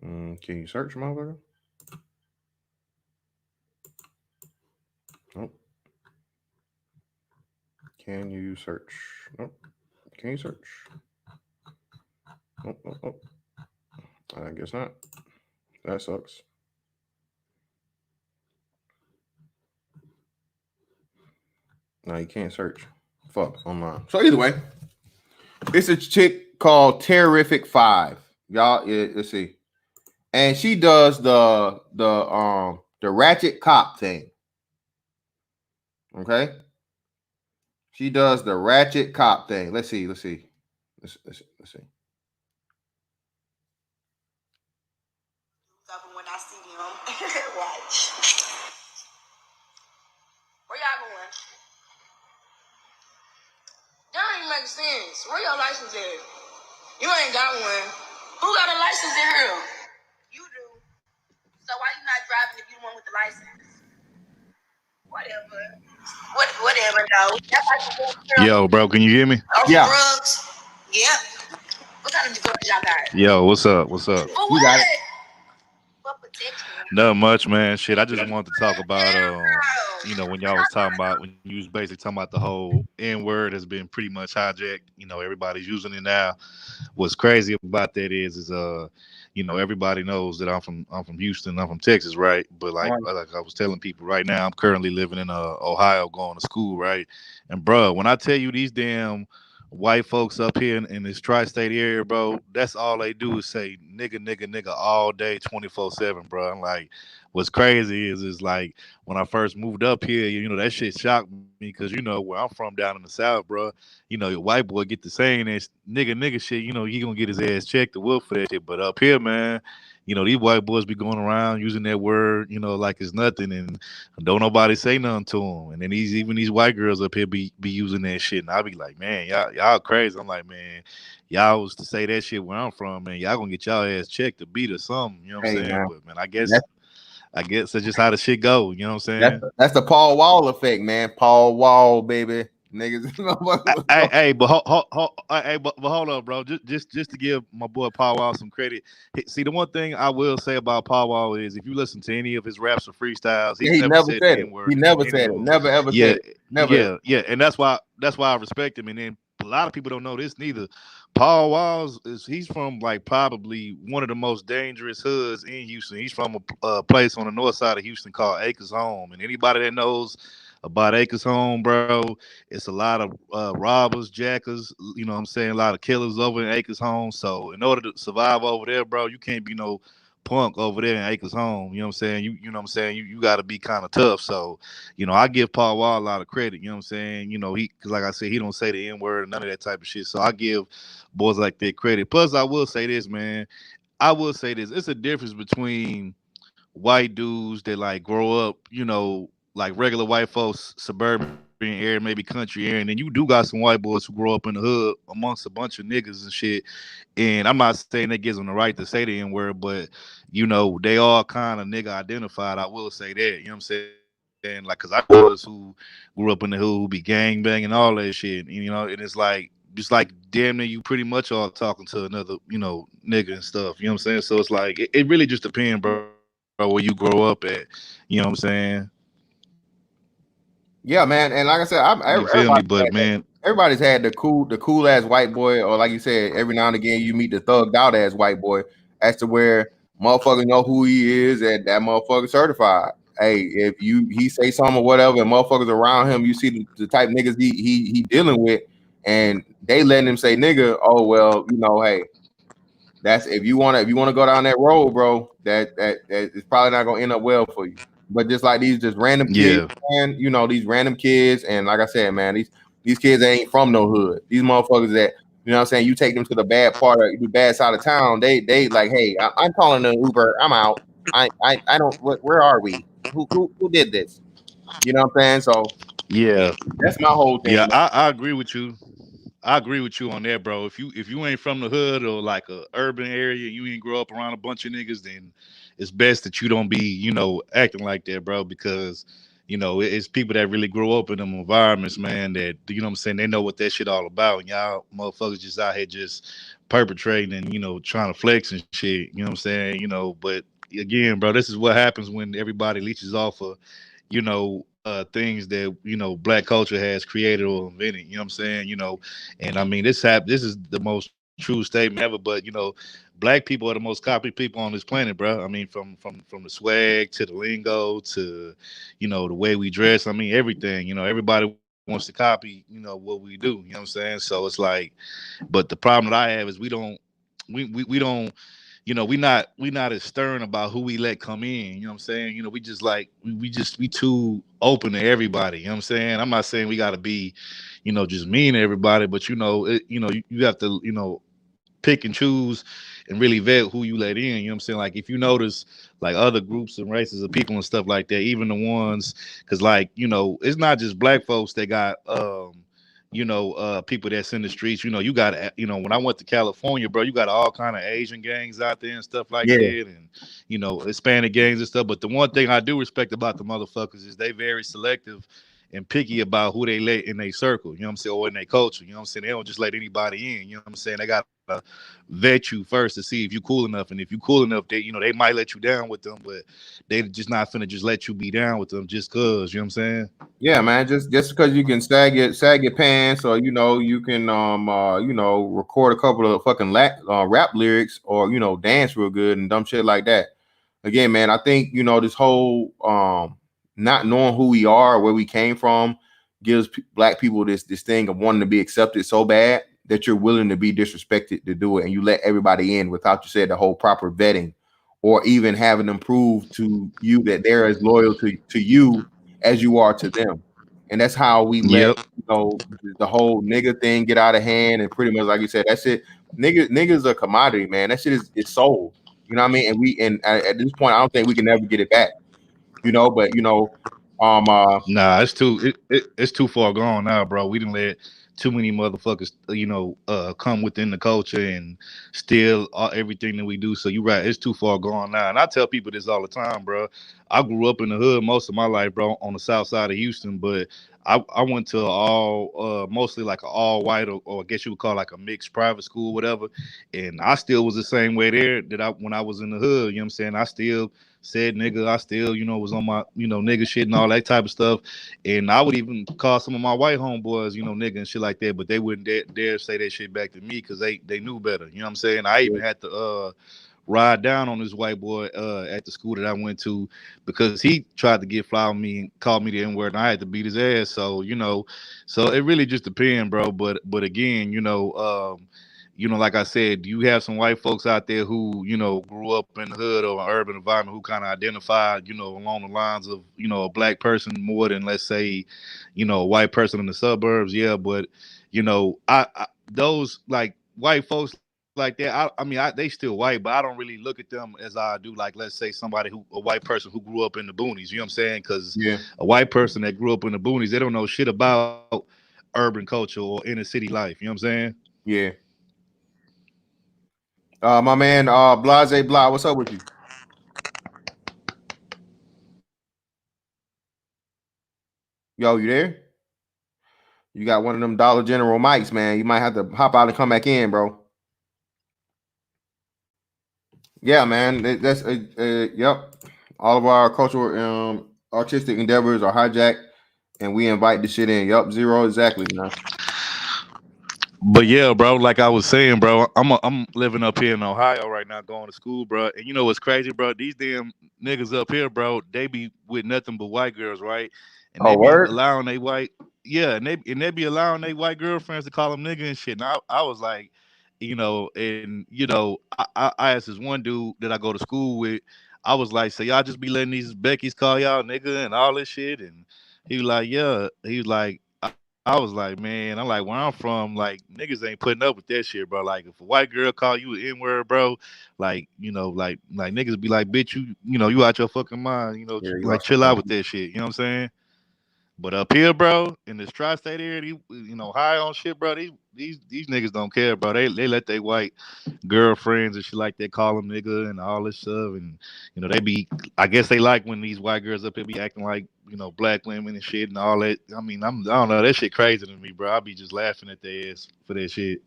Can you search, motherfucker? Nope. Can you search? Nope. Can you search? Nope. I guess not. That sucks. No, you can't search. Fuck online. So either way, it's a chick called Terrific 5. Y'all, let's see. And she does the ratchet cop thing. Okay? She does the ratchet cop thing. Let's see. Let's see. When I see them, watch. Where y'all going? That ain't make sense. Where your license at? You ain't got one. Who got a license in here? You do. So why you not driving if you the one with the license? Whatever. Whatever, though. That's like Yo, bro, can you hear me? Yeah. Drugs. Yeah. What kind of drugs y'all got? Yo, what's up? What's up? For what? got it. Not much, man. Shit, I just wanted to talk about, when y'all was talking about, when you was basically talking about the whole N-word has been pretty much hijacked. Everybody's using it now. What's crazy about that is everybody knows that I'm from Houston, I'm from Texas, right? But like I was telling people right now, I'm currently living in Ohio, going to school, right? And bro, when I tell you these damn white folks up here in this tri-state area, bro, that's all they do is say nigga, nigga, nigga all day, 24/7, bro. And like, what's crazy is like when I first moved up here, that shit shocked me because where I'm from down in the South, bro. Your white boy get to saying that nigga shit, he gonna get his ass checked or whoop for that shit. But up here, man, these white boys be going around using that word, like it's nothing, and don't nobody say nothing to them. And then even these white girls up here be using that shit, and I be like, man, y'all crazy. I'm like, man, y'all was to say that shit where I'm from, man, y'all gonna get y'all ass checked or beat or something. You know what I'm saying? Man. But man, I guess that's just how the shit go. You know what I'm saying? That's the Paul Wall effect, man. Paul Wall, baby. Niggas. Hey, but hold on, bro. Just to give my boy Paul Wall some credit. See, the one thing I will say about Paul Wall is if you listen to any of his raps or freestyles, he never said the N-word. He never said it. Never ever said it. Never. Yeah, and that's why I respect him. And then a lot of people don't know this neither. Paul Walls he's from like probably one of the most dangerous hoods in Houston. He's from a place on the north side of Houston called Acres Home. And anybody that knows about Acres Home, bro, it's a lot of robbers, jackers, you know what I'm saying, a lot of killers over in Acres Home. So in order to survive over there, bro, you can't be no punk over there in Acres Home. You know what I'm saying? You know what I'm saying? You got to be kind of tough. So, I give Paul Wall a lot of credit. You know what I'm saying? Because like I said, he don't say the N-word or none of that type of shit. So I give boys like that credit. Plus, I will say this, man. It's a difference between white dudes that like grow up, like regular white folks, suburban area, maybe country area, and then you do got some white boys who grow up in the hood amongst a bunch of niggas and shit. And I'm not saying that gives them the right to say the N-word, but they all kind of nigga identified. I will say that. You know what I'm saying? Like, cause I was who grew up in the hood, who be gang banging all that shit. And, and it's like damn near you pretty much all talking to another, nigga and stuff. You know what I'm saying? So it's like it really just depends, bro, where you grow up at. You know what I'm saying? Yeah, man. And like I said, You feel me? But man, everybody's had the cool ass white boy, or like you said, every now and again you meet the thugged out ass white boy, as to where motherfuckers know who he is and that motherfucker certified. Hey, if he say something or whatever, and motherfuckers around him, you see the type niggas he dealing with, and they letting him say nigga. Oh well, hey, that's if you wanna go down that road, bro. That is probably not gonna end up well for you. But just like these just random kids, man, these random kids, and like I said, man, these kids ain't from no hood. These motherfuckers that, you know what I'm saying, you take them to the bad part of the bad side of town, they like, hey, I'm calling an Uber, I'm out. I don't, where are we? Who did this? You know what I'm saying? So yeah, that's my whole thing. yeah, I agree with you. I agree with you on that, bro. If you ain't from the hood or like a urban area, you ain't grow up around a bunch of niggas, then it's best that you don't be, acting like that, bro, because it's people that really grow up in them environments, man, that what I'm saying, they know what that shit all about. And y'all motherfuckers just out here just perpetrating and trying to flex and shit. You know what I'm saying? But again, bro, this is what happens when everybody leeches off of things that black culture has created or invented. You know what I'm saying? And I mean this is the most true statement ever. But black people are the most copied people on this planet, bro. I mean, from the swag to the lingo to the way we dress. I mean, everything. Everybody wants to copy, you know, what we do. You know what I'm saying? So it's like, but the problem that I have is we don't, you know, we not as stern about who we let come in. You know what I'm saying? You know, we just like we too open to everybody. You know what I'm saying? I'm not saying we got to be, you know, just mean to everybody, but you know, you have to, you know, pick and choose and really vet who you let in. You know what I'm saying? Like if you notice like other groups and races of people and stuff like that, even the ones, because like, you know, it's not just black folks that got you know, people that's in the streets. You know, you got, you know, when I went to California, bro, you got all kind of Asian gangs out there and stuff like Yeah. that, and you know, Hispanic gangs and stuff. But the one thing I do respect about the motherfuckers is they very selective and picky about who they let in their circle, you know what I'm saying, or in their culture. You know what I'm saying? They don't just let anybody in, you know what I'm saying? They gotta vet you first to see if you cool enough. And if you cool enough, they, you know, they might let you down with them, but they just not finna just let you be down with them just cause, you know what I'm saying? Yeah, man. Just because you can sag your pants, or you know, you can you know, record a couple of fucking rap lyrics, or you know, dance real good and dumb shit like that. Again, man, I think you know this whole not knowing who we are, where we came from, gives black people this thing of wanting to be accepted so bad that you're willing to be disrespected to do it, and you let everybody in without, you said, the whole proper vetting, or even having them prove to you that they're as loyal to you as you are to them. And that's how we let, Yep. you know, the whole nigga thing get out of hand. And pretty much, like you said, that shit, niggas a commodity, man. That shit is sold. You know what I mean? And at this point, I don't think we can never get it back. You know, but you know, Nah, it's too far gone now, bro. We didn't let too many motherfuckers, you know, come within the culture and steal everything that we do. So you're right, it's too far gone now. And I tell people this all the time, bro. I grew up in the hood most of my life, bro, on the south side of Houston, but I went to all mostly like an all white, or I guess you would call like a mixed private school, whatever. And I still was the same way there that I when I was in the hood. You know what I'm saying? I still said nigga. I still, you know, was on my, you know, nigga shit and all that type of stuff. And I would even call some of my white homeboys, you know, nigga and shit like that, but they wouldn't dare say that shit back to me because they knew better. You know what I'm saying? I even had to ride down on this white boy at the school that I went to because he tried to get fly on me and called me the N-word, and I had to beat his ass. So, you know, so it really just depends, bro. But again, you know, like I said, you have some white folks out there who, you know, grew up in the hood or an urban environment who kind of identified, you know, along the lines of, you know, a black person more than, let's say, you know, a white person in the suburbs. Yeah, but you know, I those like white folks like that. I mean, they still white, but I don't really look at them as I do, like, let's say somebody a white person who grew up in the boonies. You know what I'm saying? Because yeah, a white person that grew up in the boonies, they don't know shit about urban culture or inner city life. You know what I'm saying? yeah. My man, Blase Blah, what's up with you? Yo, you there? You got one of them Dollar General mics, man. You might have to hop out and come back in, bro. Yeah, man. That's yep. All of our cultural, artistic endeavors are hijacked, and we invite the shit in. Yup, zero exactly, man. But yeah, bro, like I was saying, bro, I'm living up here in Ohio right now, going to school, bro. And you know what's crazy, bro? These damn niggas up here, bro, they be with nothing but white girls, right? And Oh, they be word. allowing they white, yeah, and they be allowing they white girlfriends to call them nigga and shit. And I was like, you know, and you know, I asked this one dude that I go to school with, I was like, so y'all just be letting these Beckys call y'all nigga and all this shit, and he was like, yeah, he was like. I was like, man, I'm like, where I'm from, like, niggas ain't putting up with that shit, bro. Like, if a white girl call you an N-word, bro, like, you know, like niggas be like, bitch, you know, you out your fucking mind, you know, Yeah, you like, also chill out fun. with that shit. You know what I'm saying? But up here, bro, in this tri-state area, you know, high on shit, bro. These niggas don't care, bro. They let their white girlfriends and shit like that call them nigga and all this stuff, and you know they be. I guess they like when these white girls up here be acting like, you know, black women and shit and all that. I mean, I don't know, that shit crazy to me, bro. I be just laughing at their ass for that shit.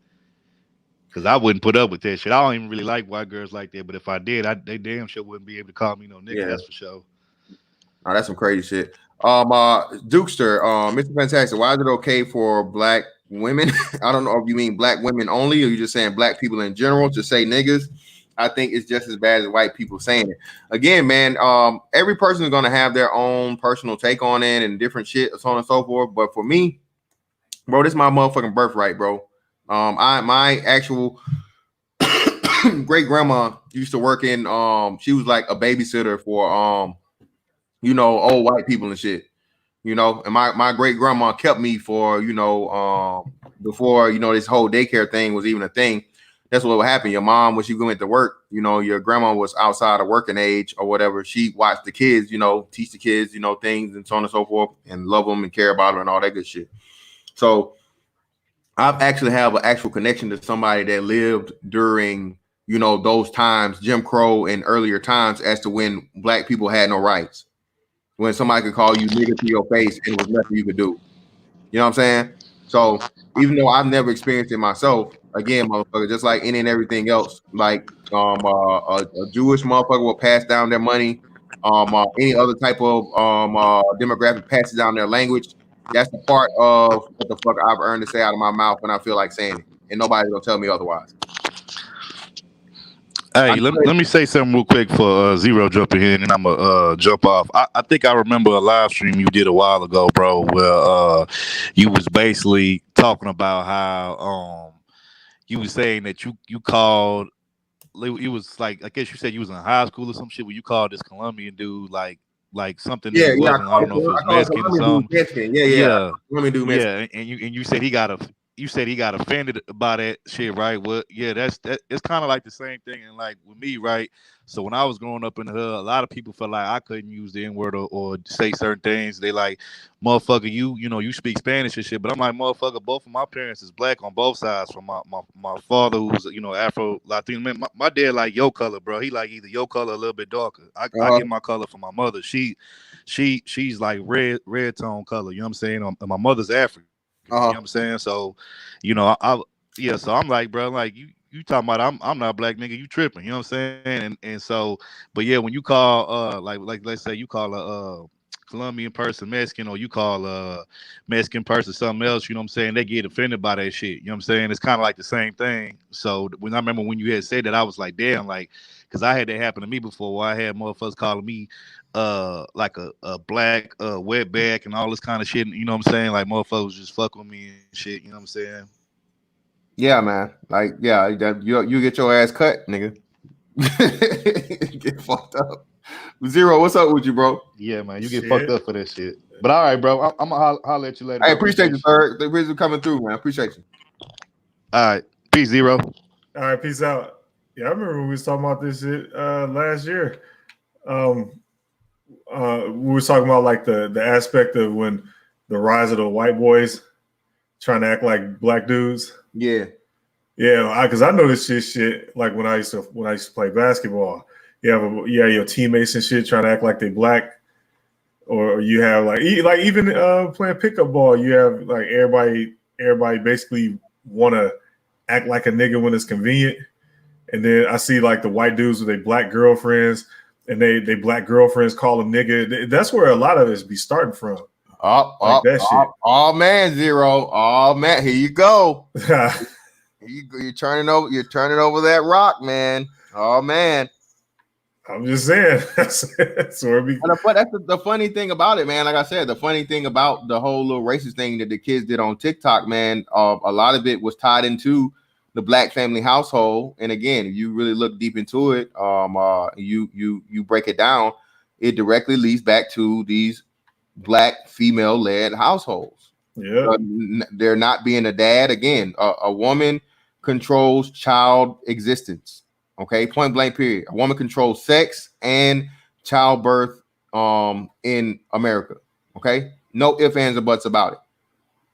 Cause I wouldn't put up with that shit. I don't even really like white girls like that. But if I did, they damn sure wouldn't be able to call me no nigga. Yeah, That's for sure. oh, that's some crazy shit. Dukester, Mr. Fantastic, why is it okay for black women? I don't know if you mean black women only, or you just saying black people in general to say niggas. I think it's just as bad as white people saying it. Again, man, every person is gonna have their own personal take on it and different shit, so on and so forth. But for me, bro, this is my motherfucking birthright, bro. My actual great grandma used to work in she was like a babysitter for old white people and shit. And my great grandma kept me for before this whole daycare thing was even a thing. That's what would happen. Your mom, when she went to work, your grandma was outside of working age or whatever. She watched the kids, teach the kids, things and so on and so forth, and love them and care about them and all that good shit. So I've actually have an actual connection to somebody that lived during those times, Jim Crow and earlier times, as to when black people had no rights, when somebody could call you nigga to your face and there was nothing you could do. You know what I'm saying? So even though I've never experienced it myself, again, motherfucker, just like any and everything else, like a Jewish motherfucker will pass down their money. Any other type of demographic passes down their language. That's the part of what the fuck I've earned to say out of my mouth when I feel like saying it, and nobody's gonna tell me otherwise. Hey, let me say something real quick for Zero jumping in, and I'm gonna jump off. I think I remember a live stream you did a while ago, bro, where you was basically talking about how you was saying that you called. It was like, I guess you said you was in high school or some shit where you called this Colombian dude like something that he wasn't. I don't know if it was Mexican or something. Yeah, and you said he got offended by that shit, right? Well, yeah, it's kind of like the same thing, and like with me, right? So when I was growing up in the hood, a lot of people felt like I couldn't use the N-word or say certain things. They like, motherfucker, you speak Spanish and shit. But I'm like, motherfucker, both of my parents is black on both sides. From my father, who's Afro Latino. Man, my dad like your color, bro. He like either your color or a little bit darker. I get my color from my mother. She's like red tone color. You know what I'm saying? And my mother's African. You know what I'm saying? So, so I'm like, bro, like you talking about I'm not a black nigga, you tripping, you know what I'm saying? And so, but yeah, when you call like let's say you call a Colombian person Mexican, or you call a Mexican person something else, you know what I'm saying? They get offended by that shit. You know what I'm saying? It's kind of like the same thing. So when I remember when you had said that, I was like, damn, like, because I had that happen to me before, where I had motherfuckers calling me like a black wetback and all this kind of shit. You know what I'm saying? Like motherfuckers just fuck with me and shit. You know what I'm saying? Yeah, man. Like, yeah, you get your ass cut, nigga. Get fucked up. Zero, what's up with you, bro? Yeah, man, you get fucked up for that shit. But all right, bro, I'm gonna holler at you later. I appreciate you, third. The reason coming through, man. Appreciate you. All right, peace, Zero. All right, peace out. Yeah, I remember when we was talking about this shit last year. We were talking about like the aspect of when the rise of the white boys trying to act like black dudes. Yeah, because I know this shit like when I used to play basketball. You have your teammates and shit trying to act like they black, or you have like even playing pickup ball. You have like everybody basically want to act like a nigga when it's convenient, and then I see like the white dudes with their black girlfriends. And they black girlfriends call them nigga. That's where a lot of this be starting from. Oh man, Zero. Oh man, here you go. You're turning over that rock, man. Oh man. I'm just saying. That's where it be. But that's the funny thing about it, man. Like I said, the funny thing about the whole little racist thing that the kids did on TikTok, man, a lot of it was tied into the black family household. And again, if you really look deep into it, you break it down, it directly leads back to these black female-led households. Yeah, they're not being a dad. Again, a woman controls child existence. Okay, point blank period. A woman controls sex and childbirth in America. Okay, no ifs, ands, or buts about it.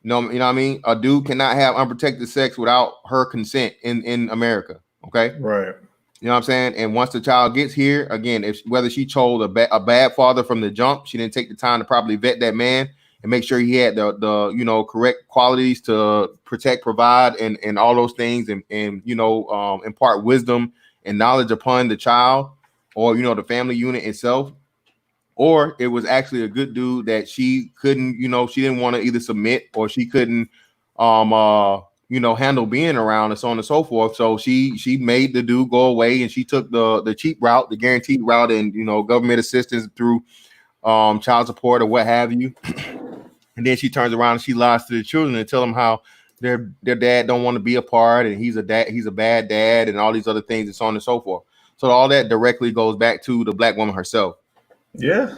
No, you know what I mean? A dude cannot have unprotected sex without her consent in America. Okay, right. You know what I'm saying? And once the child gets here, again, whether she chose a bad father from the jump, she didn't take the time to properly vet that man and make sure he had the correct qualities to protect, provide, and all those things, and impart wisdom and knowledge upon the child, or the family unit itself. Or it was actually a good dude that she couldn't, she didn't want to either submit, or she couldn't handle being around, and so on and so forth. So she made the dude go away, and she took the cheap route, the guaranteed route, and government assistance through child support or what have you. And then she turns around and she lies to the children and tell them how their dad don't want to be a part, and he's a bad dad, and all these other things, and so on and so forth. So all that directly goes back to the black woman herself. Yeah.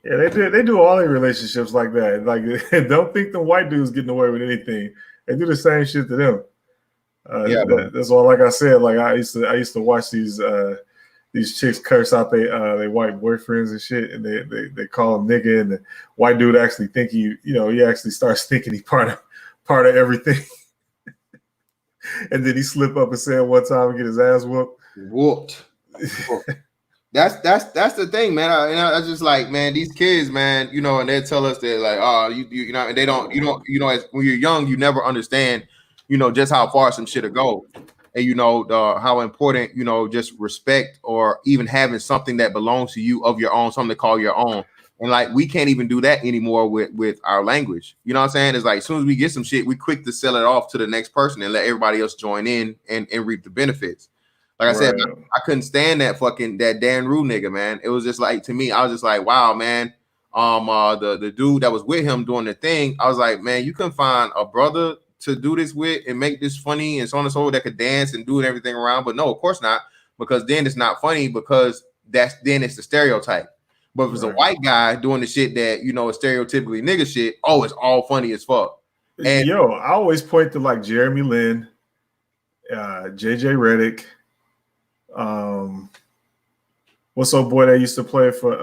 Yeah, they do all their relationships like that. Like, don't think the white dudes getting away with anything. They do the same shit to them. That's all. Like I said, like I used to watch these chicks curse out they white boyfriends and shit, and they call him nigga, and the white dude actually think he actually starts thinking he's part of everything, and then he slip up and say it one time and get his ass whooped. That's the thing, man. I just like, man, these kids, man, and they tell us that like, oh, you know, and they don't, as when you're young, you never understand, just how far some shit will go, and how important, just respect or even having something that belongs to you of your own, something to call your own. And like, we can't even do that anymore with our language. You know what I'm saying? It's like, as soon as we get some shit, we quick to sell it off to the next person and let everybody else join in and reap the benefits. Like I said, I couldn't stand that Dan Rue nigga, man. It was just like, to me, I was just like, wow, man. The dude that was with him doing the thing, I was like, man, you can find a brother to do this with and make this funny and so on and so forth that could dance and do everything around. But no, of course not, because then it's not funny, because then it's the stereotype. But if it's a white guy doing the shit that, is stereotypically nigga shit, oh, it's all funny as fuck. And I always point to like Jeremy Lin, JJ Redick. What's old boy that used to play for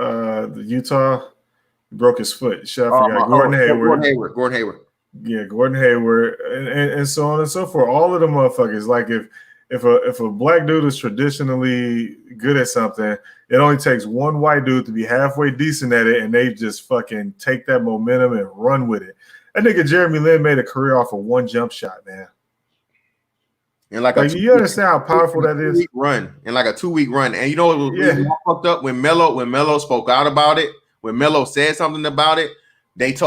the Utah? He broke his foot. Shit, I forgot. Gordon Hayward. Gordon Hayward. Yeah, Gordon Hayward, and so on and so forth. All of the motherfuckers. Like if a black dude is traditionally good at something, it only takes one white dude to be halfway decent at it, and they just fucking take that momentum and run with it. That nigga Jeremy Lin made a career off of one jump shot, man. And like you understand how powerful that is? In like a 2-week run. And you know what was really fucked up? When Melo spoke out about it, when Melo said something about it, niggas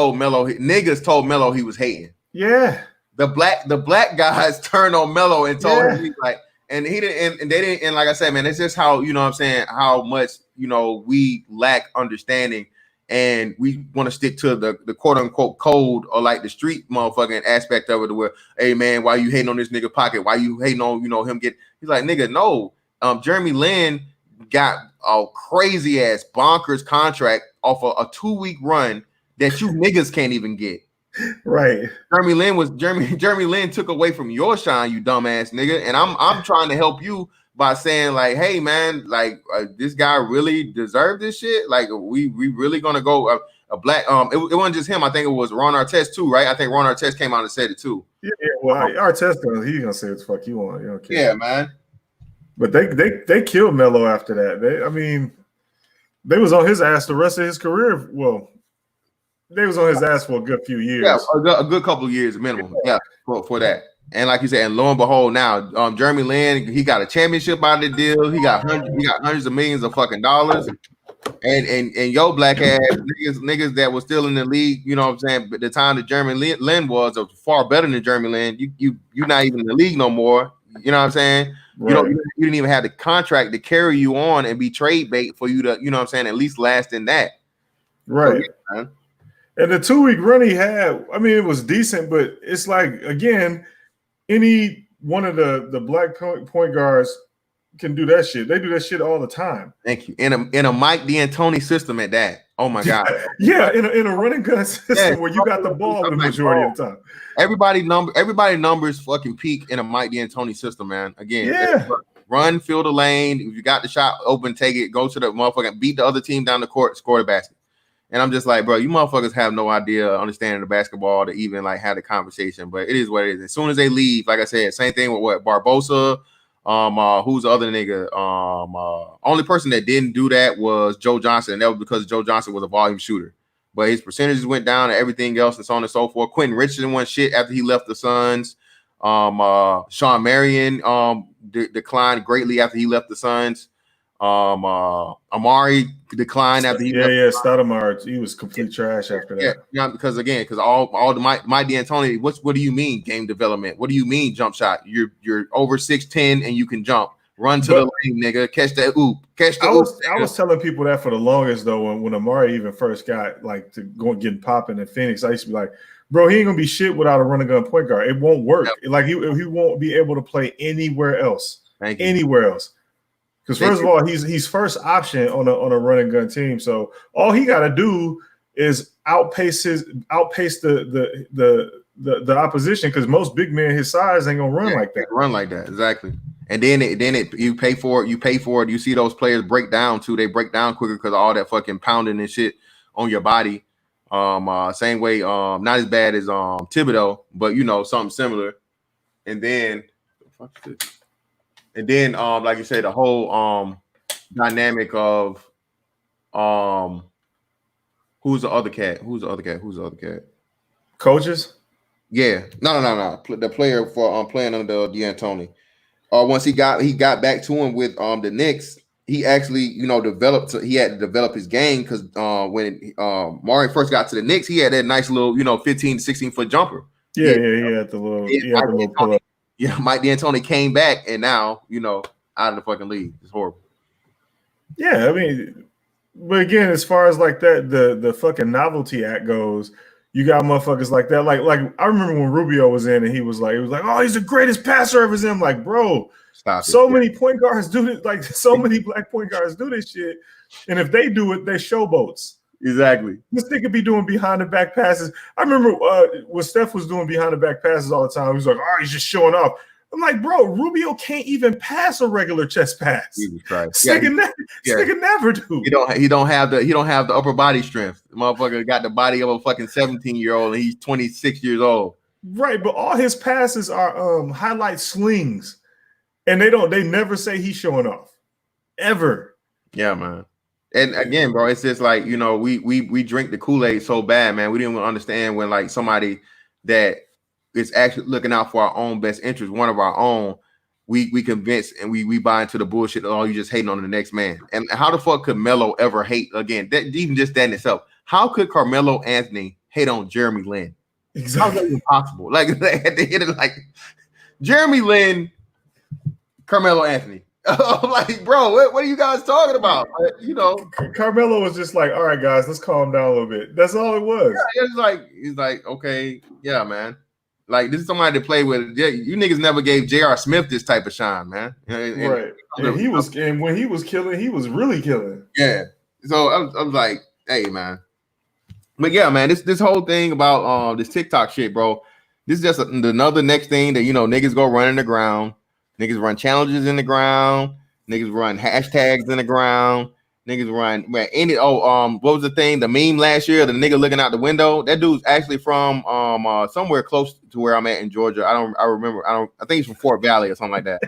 told Melo he was hating. Yeah. The black guys turned on Melo and told him he's like, and he didn't, and they didn't, and like I said, man, it's just how, what I'm saying, how much, we lack understanding. And we want to stick to the quote unquote code, or like the street motherfucking aspect of it, where, hey man, why you hating on this nigga pocket? Why you hating on, him get? He's like, nigga, no. Jeremy Lin got a crazy ass bonkers contract off a 2-week run that you niggas can't even get. Right. Jeremy Lin took away from your shine, you dumbass nigga. And I'm trying to help you by saying like, hey man, like this guy really deserved this shit. Like we really gonna go a black. It wasn't just him. I think it was Ron Artest too, right? I think Ron Artest came out and said it too. Yeah. Well, Artest, he gonna say what the fuck you want. You don't care. Yeah, man. But they killed Melo after that. They was on his ass the rest of his career. Well, they was on his ass for a good few years. Yeah, a good couple of years minimum. Yeah, for that. And like you said, and lo and behold, now Jeremy Lin, he got a championship out of the deal. He got hundreds of millions of fucking dollars. And yo black ass niggas that was still in the league, you know what I'm saying? But the time that Jeremy Lin was far better than Jeremy Lin. You're not even in the league no more. You know what I'm saying? Right. You didn't even have the contract to carry you on and be trade bait for you to, you know what I'm saying, at least last in that. Right. So, yeah, and the 2-week run he had, it was decent, but it's like, again, any one of the black point guards can do that shit. They do that shit all the time. Thank you. In a Mike D'Antoni system at that. Oh my God. Yeah, in a running gun system where you got the ball the majority of the time. Everybody numbers fucking peak in a Mike D'Antoni system, man. Again, run, fill the lane. If you got the shot open, take it, go to the motherfucker, beat the other team down the court, score the basket. And I'm just like, bro, you motherfuckers have no idea understanding the basketball to even like have the conversation. But it is what it is. As soon as they leave, like I said, same thing with what Barbosa. Who's the other nigga? Only person that didn't do that was Joe Johnson, and that was because Joe Johnson was a volume shooter. But his percentages went down and everything else and so on and so forth. Quentin Richardson won shit after he left the Suns. Sean Marion declined greatly after he left the Suns. Amari declined after he left. Stoudemire, he was complete trash after that. Yeah, because all the Mike D'Antoni, what do you mean game development? What do you mean jump shot? You're over 6'10" and you can jump. Run to the lane, nigga. Catch that oop. Catch the oop. I was telling people that for the longest though. When Amari even first got like to go and get popping in Phoenix, I used to be like, bro, he ain't gonna be shit without a running gun point guard. It won't work. Yep. Like he won't be able to play anywhere else. Anywhere else. Because first of all, he's first option on a running gun team. So all he got to do is outpace the opposition. Because most big men his size ain't gonna run like that. Run like that, exactly. And then you pay for it. You see those players break down too. They break down quicker because of all that fucking pounding and shit on your body. Same way, not as bad as Thibodeau, but you know, something similar. And then like you said, the whole dynamic of who's the other cat? Coaches? Yeah. No. The player for playing under D'Antoni. Once he got back to him with the Knicks, he actually, you know, he had to develop his game because when Murray first got to the Knicks, he had that nice little, you know, 15 to 16 foot jumper. He had the little pull up. Yeah, Mike D'Antoni came back and now, you know, out of the fucking league. It's horrible. Yeah, I mean, but again, as far as like that, the fucking novelty act goes, you got motherfuckers like that. Like I remember when Rubio was in and he was like, oh, he's the greatest passer ever. I'm like, bro, many point guards do this. Like so many black point guards do this shit. And if they do it, they showboats. Exactly. This nigga be doing behind the back passes. I remember when Steph was doing behind the back passes all the time. He was like, oh, he's just showing off. I'm like, bro, Rubio can't even pass a regular chest pass. Jesus Christ. Nigga never do. He don't have the upper body strength. The motherfucker got the body of a fucking 17-year-old and he's 26 years old. Right, but all his passes are highlight slings. And they never say he's showing off. Ever. Yeah, man. And again, bro, it's just like, you know, we drink the Kool-Aid so bad, man. We didn't even understand when like somebody that is actually looking out for our own best interest, one of our own, we convince and we buy into the bullshit. Oh, you just hating on the next man. And how the fuck could Melo ever hate again? Even just that in itself. How could Carmelo Anthony hate on Jeremy Lin? Exactly. How's that even possible? Like at the end of like Jeremy Lin, Carmelo Anthony. Like, bro, what are you guys talking about? You know, Carmelo was just like, all right, guys, let's calm down a little bit. That's all it was. Yeah, he's like, okay, yeah, man. Like, this is somebody to play with. You niggas never gave J.R. Smith this type of shine, man. Right. And when he was killing, he was really killing. Yeah. So I was like, hey, man. But yeah, man, this whole thing about this TikTok shit, bro. This is just another next thing that, you know, niggas go run in the ground. Niggas run challenges in the ground. Niggas run hashtags in the ground. Niggas run what was the thing? The meme last year, the nigga looking out the window. That dude's actually from somewhere close to where I'm at in Georgia. I think he's from Fort Valley or something like that.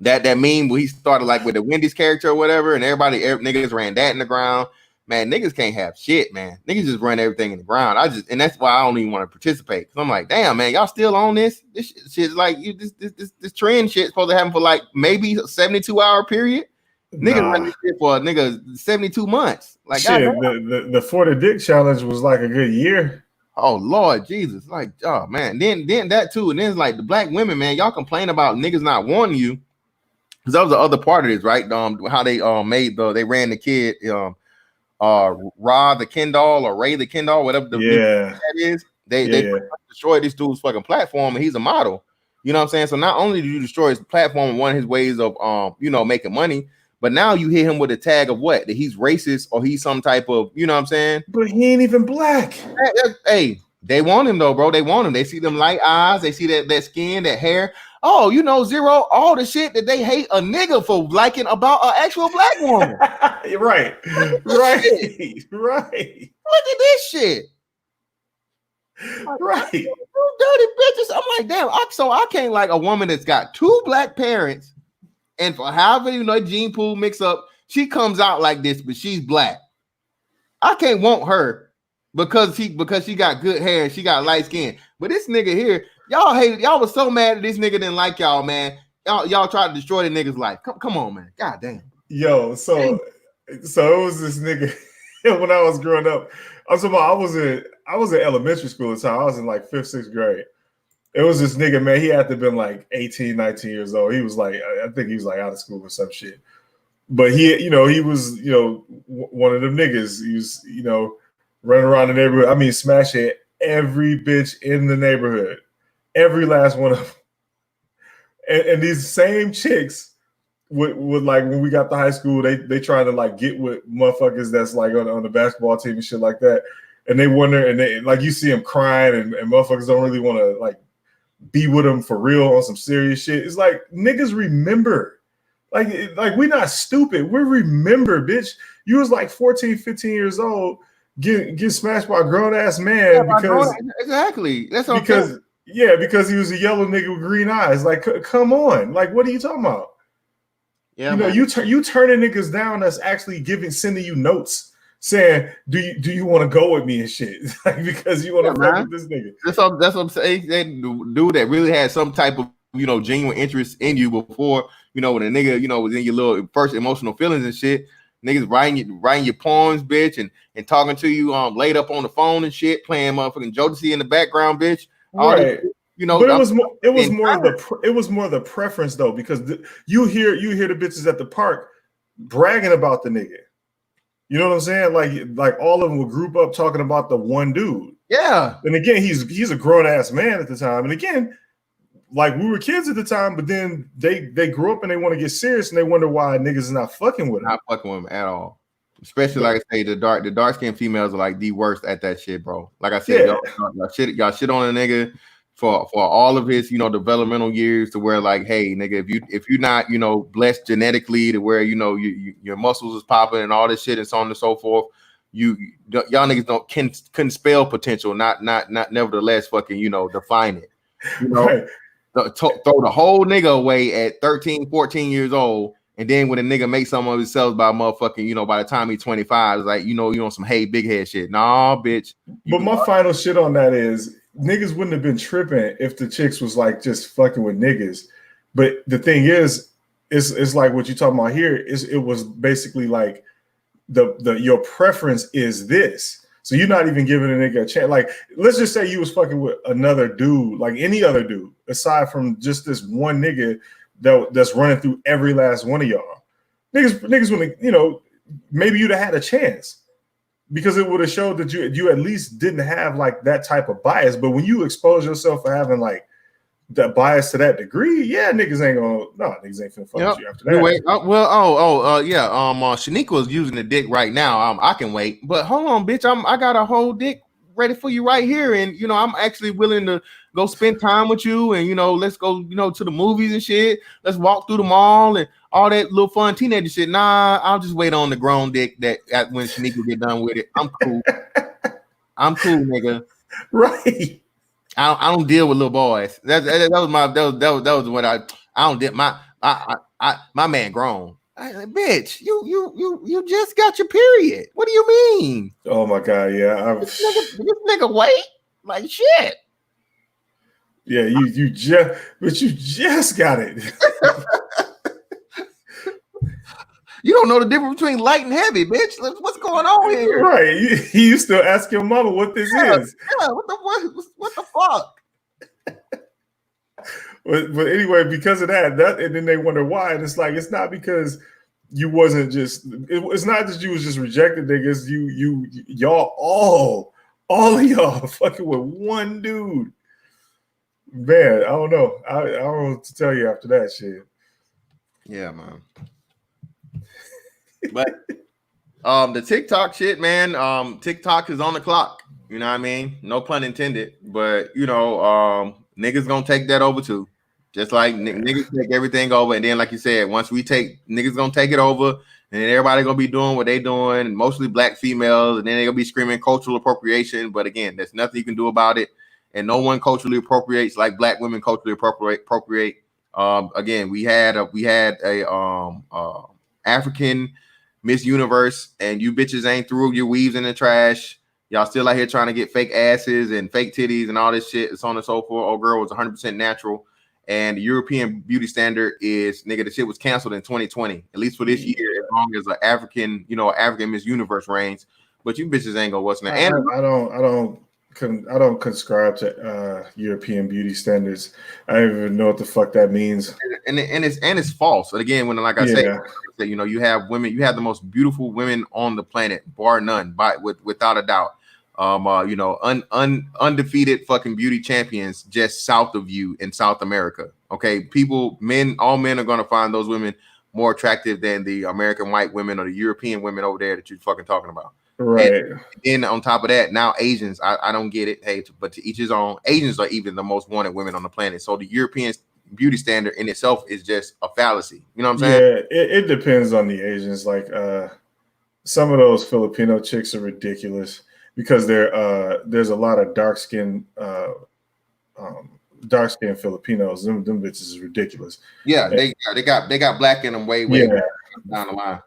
that meme where he started like with the Wendy's character or whatever, and niggas ran that in the ground. Man, niggas can't have shit, man. Niggas just run everything in the ground. And that's why I don't even want to participate. Cause I'm like, damn, man, y'all still on this? This shit's like this trend shit supposed to happen for like maybe a 72-hour period. Niggas run this shit for a nigga 72 months. Like, shit, the For the Dick challenge was like a good year. Oh Lord Jesus. Like, oh man. Then that too. And then it's like the black women, man, y'all complain about niggas not wanting you. Because that was the other part of this, right? How they they ran the kid Ra the Kendall or Ray the Kendall, whatever that is. They destroyed this dude's fucking platform and he's a model. You know what I'm saying? So not only did you destroy his platform and one of his ways of making money, but now you hit him with a tag of what? That he's racist or he's some type of, you know what I'm saying? But he ain't even black. Hey, they want him though, bro. They want him. They see them light eyes, they see that skin, that hair. Oh, you know, Zero, all the shit that they hate a nigga for liking about an actual black woman. Right. Look at this shit. Right. Dirty bitches. I'm like, damn, I can't like a woman that's got two black parents, and for however, you know, gene pool mix up, she comes out like this, but she's black. I can't want her because she got good hair and she got light skin. But this nigga here, y'all was so mad that this nigga didn't like y'all, man. Y'all tried to destroy the nigga's life. Come on, man. God damn. Yo, so it was this nigga when I was growing up. I was in elementary school at the time. I was in like 5th, 6th grade. It was this nigga, man. He had to have been like 18, 19 years old. He was like, I think he was like out of school or some shit. But he was, one of them niggas. He was, running around the neighborhood. I mean, smashing every bitch in the neighborhood. Every last one of them. And these same chicks would like, when we got to high school, they try to like get with motherfuckers that's like on the basketball team and shit like that. And they wonder, and they like, you see them crying and motherfuckers don't really want to like be with them for real on some serious shit. It's like, niggas remember. Like we're not stupid. We remember, bitch. You was like 14, 15 years old, get smashed by a grown-ass man because exactly. That's what because he was a yellow nigga with green eyes. Like, come on. Like, what are you talking about? Yeah, you turning niggas down that's actually sending you notes saying, do you want to go with me and shit? Like, because you want to fuck with this nigga. That's what I'm saying. That dude that really had some type of genuine interest in you before, when a nigga, was in your little first emotional feelings and shit. Niggas writing your poems, bitch, and talking to you laid up on the phone and shit, playing motherfucking Jodeci in the background, bitch. Right. But it was more of the preference though, because you hear the bitches at the park bragging about the nigga. You know what I'm saying? Like all of them would group up talking about the one dude. Yeah. And again, he's a grown ass man at the time. And again, like we were kids at the time, but then they grew up and they want to get serious and they wonder why niggas is not fucking with him. Not fucking with him at all. Especially like I say, the dark skinned females are like the worst at that shit, bro. Like I said, y'all shit on a nigga for all of his developmental years to where like, hey nigga, if you're not blessed genetically to where your muscles is popping and all this shit and so on and so forth, y'all niggas couldn't spell potential, not nevertheless fucking define it. Right. Throw the whole nigga away at 13, 14 years old, and then when a nigga makes some of himself by motherfucking, by the time he's 25, it's like, you on some hey big head shit. Nah, bitch. But my final shit on that is niggas wouldn't have been tripping if the chicks was like just fucking with niggas. But the thing is, it's like what you talking about here it was basically like your preference is this. So you're not even giving a nigga a chance. Like, let's just say you was fucking with another dude, like any other dude, aside from just this one nigga that's running through every last one of y'all. Niggas would, maybe you'd have had a chance because it would have showed that you at least didn't have like that type of bias. But when you expose yourself for having like that bias to that degree, niggas ain't finna fuck with you after that. Wait, Shaniqua is using the dick right now. I can wait, but hold on, bitch. I got a whole dick ready for you right here, and I'm actually willing to go spend time with you, and let's go, to the movies and shit. Let's walk through the mall and all that little fun teenager shit. Nah, I'll just wait on the grown dick when Shaniqua get done with it. I'm cool. I'm cool, nigga. Right. I don't deal with little boys. That was what I don't deal. My man grown. Bitch, you just got your period. What do you mean? Oh my god, yeah. This nigga wait like shit. Yeah, you just got it. You don't know the difference between light and heavy, bitch. What's going on here? Right. You still ask your mama what this is. Yeah, what the fuck? But anyway, because of that, and then they wonder why. And it's like, it's not because you wasn't just, it's not that you was just rejected niggas. Y'all all of y'all fucking with one dude. Man, I don't know. I don't know what to tell you after that shit. Yeah, man. But the TikTok shit, man. TikTok is on the clock. You know what I mean? No pun intended. But niggas gonna take that over too. Just like niggas take everything over, and then like you said, once niggas gonna take it over, and then everybody gonna be doing what they doing, and mostly black females, and then they gonna be screaming cultural appropriation. But again, there's nothing you can do about it, and no one culturally appropriates like black women culturally appropriate. Again, we had a African Miss Universe, and you bitches ain't threw your weaves in the trash. Y'all still out here trying to get fake asses and fake titties and all this shit, and so on and so forth. Old girl was 100% natural. And the European beauty standard is, nigga, the shit was canceled in 2020, at least for this year, as long as an African Miss Universe reigns. But you bitches ain't gonna what's that. I don't I don't subscribe to European beauty standards. I don't even know what the fuck that means. And it's false. But again, when like I say, you know, you have women, you have the most beautiful women on the planet, bar none, without a doubt. You know, undefeated fucking beauty champions just south of you in South America. Okay, all men are gonna find those women more attractive than the American white women or the European women over there that you're fucking talking about. Right. And then on top of that, now Asians, I don't get it. Hey, but to each his own. Asians are even the most wanted women on the planet. So the European beauty standard in itself is just a fallacy. You know what I'm saying? Yeah, it depends on the Asians. Like some of those Filipino chicks are ridiculous because there's a lot of dark skinned Filipinos. Them bitches is ridiculous. Yeah, they got black in them way down the line.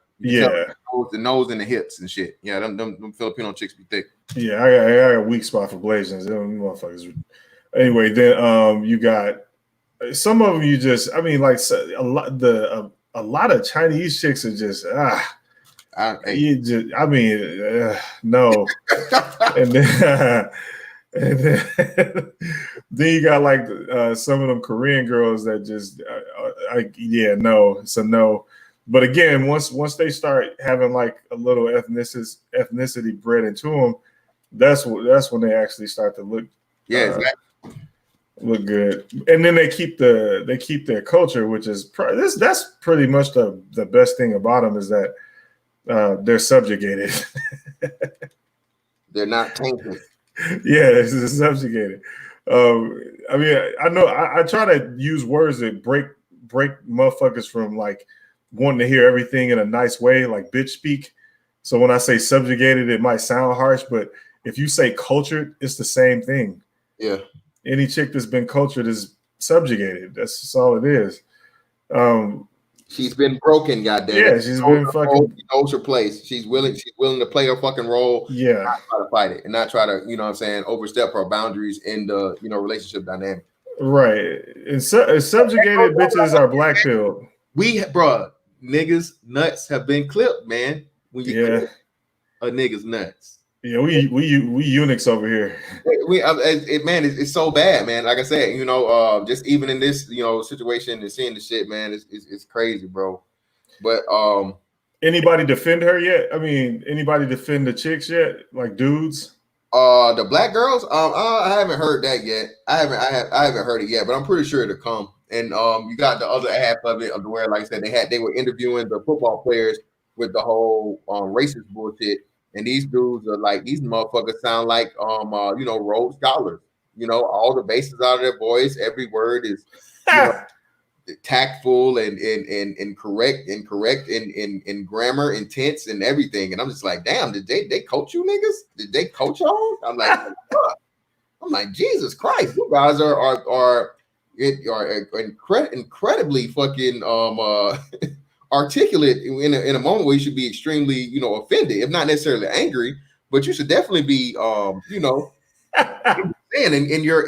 The nose and the hips and shit. Yeah, them Filipino chicks be thick. Yeah, I got a weak spot for Blasians. Them motherfuckers. Anyway, then you got some of them. You just, I mean, like a lot of Chinese chicks are just no. and then you got like some of them Korean girls that just no. But again, once they start having like a little ethnicity bred into them, that's when they actually start to look look good. And then they keep their culture, which is that's pretty much the best thing about them is that they're subjugated. They're not tainted. Yeah, they're subjugated. I mean, I know I try to use words that break motherfuckers from like wanting to hear everything in a nice way, like bitch speak. So when I say subjugated, it might sound harsh, but if you say cultured, it's the same thing. Yeah. Any chick that's been cultured is subjugated. That's just all it is. She's been broken, goddamn. Yeah, she's been fucking. She knows her place. She's willing to play her fucking role. Yeah. Not try to fight it and not try to, you know what I'm saying, overstep her boundaries in the, you know, relationship dynamic. Right. And subjugated bitches are black pilled. Niggas nuts have been clipped, man. When you clip a nigga's nuts. Yeah, we eunuchs over here. It's so bad, man. Like I said, you know, just even in this, you know, situation and seeing the shit, man, it's crazy, bro. But anybody defend her yet? I mean, anybody defend the chicks yet? Like dudes? The black girls? I haven't heard that yet. I haven't heard it yet, but I'm pretty sure it'll come. And you got the other half of it, of where, like I said, they were interviewing the football players with the whole racist bullshit. And these dudes are like, these motherfuckers sound like you know, Rhodes Scholars. You know, all the bases out of their voice, every word is tactful and correct in grammar and tense and everything. And I'm just like, damn, did they coach you niggas? Did they coach y'all? I'm like, Jesus Christ, you guys are incredibly fucking articulate in a moment where you should be extremely, you know, offended, if not necessarily angry, but you should definitely be, you know, and in your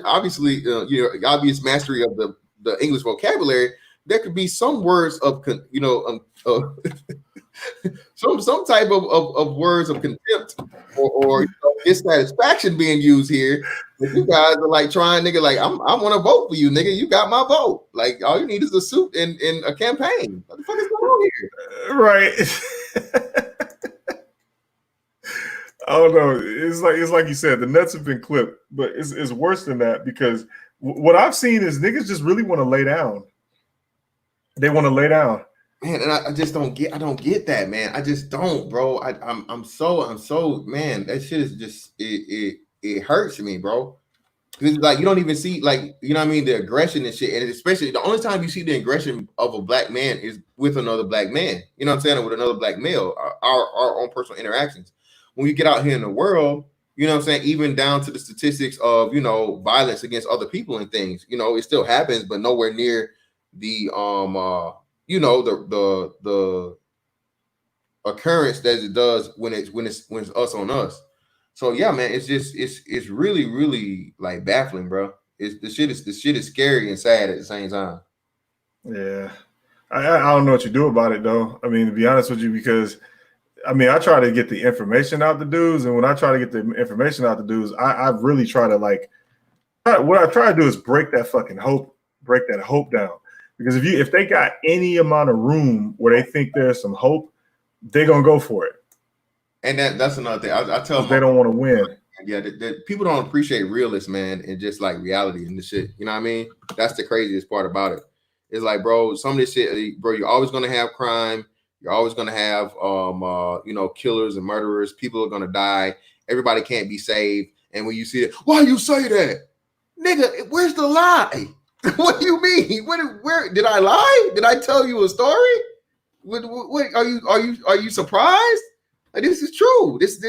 obviously your obvious mastery of the English vocabulary, there could be some words of you know some type of words of contempt or you know, dissatisfaction being used here. If you guys are like trying, nigga, like I want to vote for you, nigga. You got my vote. Like all you need is a suit and a campaign. What the fuck is going on here? Right. I don't know. It's like you said, the nuts have been clipped, but it's worse than that because what I've seen is niggas just really want to lay down. They want to lay down. Man, and I just don't get that, man. I just don't, bro. I'm so man. That shit is just it hurts me, bro. Because like you don't even see, like, you know what I mean, the aggression and shit. And especially the only time you see the aggression of a black man is with another black man. You know what I'm saying? Or with another black male. Our own personal interactions. When you get out here in the world, you know what I'm saying, even down to the statistics of, you know, violence against other people and things, you know, it still happens, but nowhere near the you know, the occurrence that it does when it's us on us. So yeah, man, it's really like baffling, bro. The shit is scary and sad at the same time. Yeah, I don't know what you do about it though. I mean, to be honest with you, because I mean, I try to get the information out the dudes, and when I try to get the information out the dudes, I really try to like. What I try to do is break that hope down. Because if they got any amount of room where they think there's some hope, they're gonna go for it. And that's another thing. I tell them they don't want to win. Yeah, that people don't appreciate realists, man, and just like reality and the shit. You know what I mean? That's the craziest part about it. It's like, bro, some of this shit, bro, you're always gonna have crime. You're always gonna have killers and murderers. People are gonna die. Everybody can't be saved. And when you see it, why you say that? Nigga, where's the lie? What do you mean? Where did I lie? Did I tell you a story? What are you surprised? Like, this is true. This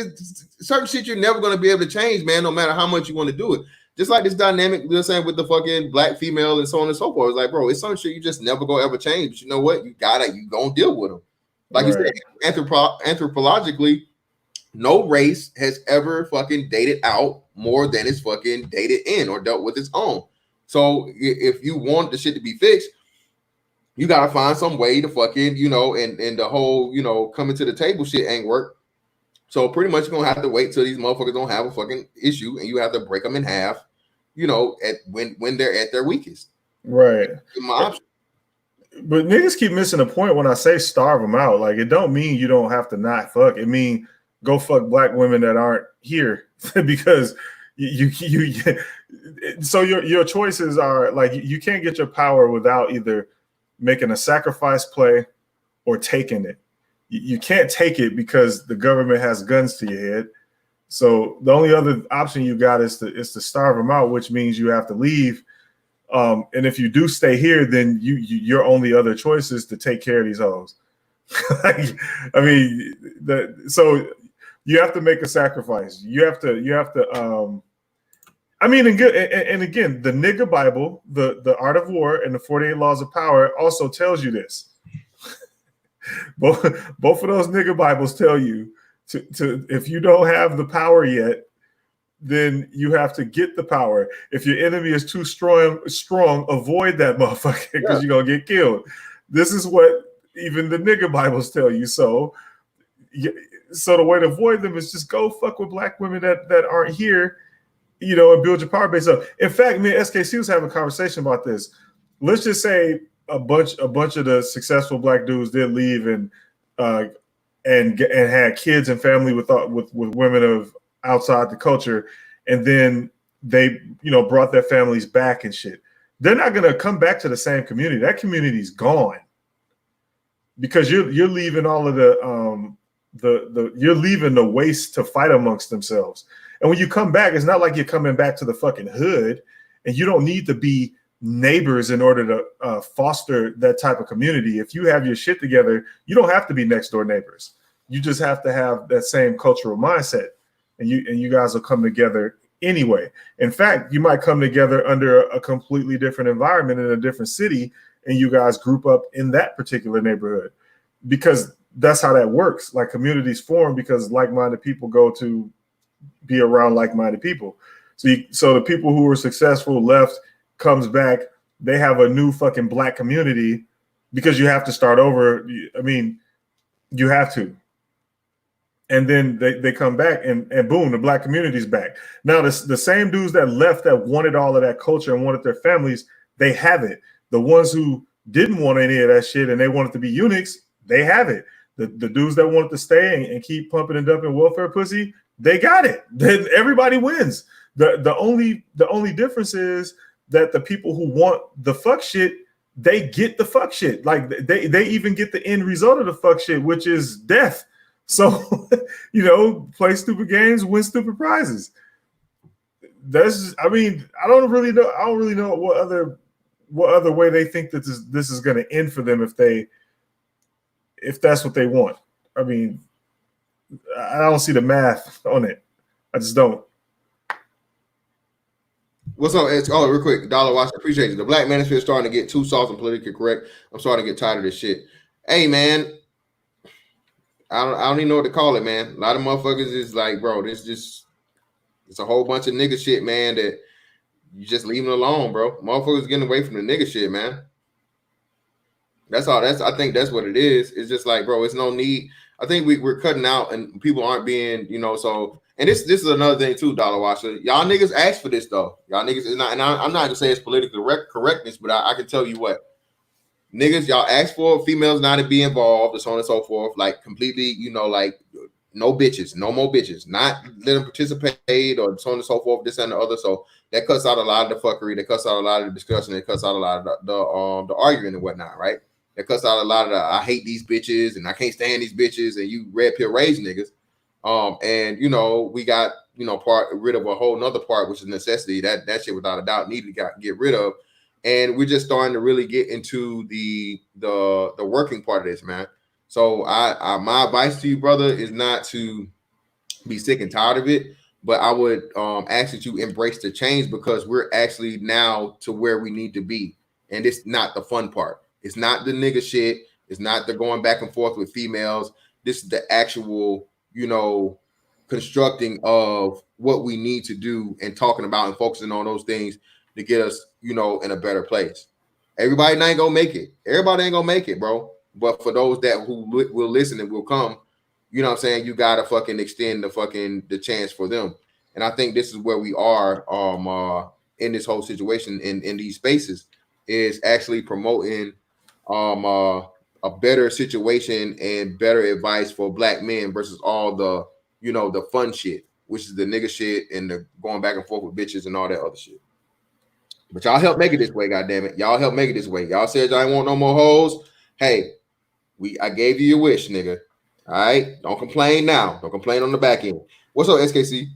certain shit you're never gonna be able to change, man, no matter how much you want to do it. Just like this dynamic, you know what I'm saying, with the fucking black female and so on and so forth. It's like, bro, it's some shit you just never gonna ever change. But you know what? You gonna deal with them. Like you said, anthropologically, no race has ever fucking dated out more than it's fucking dated in or dealt with its own. So if you want the shit to be fixed, you gotta find some way to fucking, and the whole, coming to the table shit ain't work. So pretty much you're gonna have to wait till these motherfuckers don't have a fucking issue, and you have to break them in half, when they're at their weakest. Right. My option. But niggas keep missing the point when I say starve them out. Like, it don't mean you don't have to not fuck. It mean go fuck black women that aren't here because you so your choices are like, you can't get your power without either making a sacrifice play or taking it. You can't take it because the government has guns to your head. So the only other option you got is to starve them out, which means you have to leave. And if you do stay here, then your only other choice is to take care of these hoes. So you have to make a sacrifice. You have to. And again, the nigga Bible, the Art of War, and the 48 Laws of Power also tells you this. both of those nigga Bibles tell you to if you don't have the power yet, then you have to get the power. If your enemy is too strong, avoid that motherfucker because you're gonna get killed. This is what even the nigga Bibles tell you. So the way to avoid them is just go fuck with black women that aren't here, and build your power base up. In fact, me and SKC was having a conversation about this. Let's just say a bunch of the successful black dudes did leave and had kids and family with women of outside the culture, and then they brought their families back and shit. They're not gonna come back to the same community. That community's gone because you're leaving all of you're leaving the waste to fight amongst themselves. And when you come back, it's not like you're coming back to the fucking hood, and you don't need to be neighbors in order to foster that type of community. If you have your shit together, you don't have to be next door neighbors. You just have to have that same cultural mindset. And you guys will come together anyway. In fact, you might come together under a completely different environment in a different city, and you guys group up in that particular neighborhood, because that's how that works. Like, communities form because like-minded people go to be around like-minded people. So the people who were successful left, comes back, they have a new fucking black community because you have to start over. I mean, you have to. And then they come back and boom, the black community's back. Now, the same dudes that left that wanted all of that culture and wanted their families, they have it. The ones who didn't want any of that shit and they wanted to be eunuchs, they have it. The dudes that wanted to stay and keep pumping and dumping welfare pussy, they got it. Then everybody wins. The only difference is that the people who want the fuck shit, they get the fuck shit. Like, they even get the end result of the fuck shit, which is death. So, play stupid games, win stupid prizes. I don't really know what other way they think that this is going to end for them if that's what they want. I mean, I don't see the math on it. I just don't. What's up? Real quick, Dollar Watch, appreciate you. The black manosphere is starting to get too soft and politically correct. I'm starting to get tired of this shit. Hey, man. I don't even know what to call it, man. A lot of motherfuckers is like, bro, it's a whole bunch of nigga shit, man, that you just leave it alone, bro. Motherfuckers getting away from the nigga shit, man. That's all. I think that's what it is. It's just like, bro, it's no need. I think we're cutting out and people aren't being, you know, so. And this is another thing too, Dollar Washer. Y'all niggas asked for this though. Y'all niggas is not, and I'm not gonna say it's political correctness, but I can tell you what, niggas, y'all asked for females not to be involved, and so on and so forth, like completely, you know, like no bitches, no more bitches, not let them participate or so on and so forth, this and the other. So that cuts out a lot of the fuckery, that cuts out a lot of the discussion, it cuts out a lot of the arguing and whatnot, right? That cuts out a lot of the I hate these bitches and I can't stand these bitches and you red pill rage niggas. And you know, we got, you know, rid of a whole nother part, which is necessity. That shit without a doubt needed to get rid of. And we're just starting to really get into the working part of this, man. So I my advice to you, brother, is not to be sick and tired of it, but I would ask that you embrace the change, because we're actually now to where we need to be. And it's not the fun part. It's not the nigga shit. It's not the going back and forth with females. This is the actual, you know, constructing of what we need to do and talking about and focusing on those things to get us, you know, in a better place. Everybody ain't gonna make it. Everybody ain't gonna make it, bro. But for those that who will listen and will come, you know what I'm saying, you gotta fucking extend the chance for them. And I think this is where we are in this whole situation in these spaces, is actually promoting a better situation and better advice for black men versus all the, you know, the fun shit, which is the nigga shit and the going back and forth with bitches and all that other shit. But y'all help make it this way, goddammit. Y'all help make it this way. Y'all said y'all ain't want no more hoes. Hey, I gave you your wish, nigga. All right? Don't complain now. Don't complain on the back end. What's up, SKC?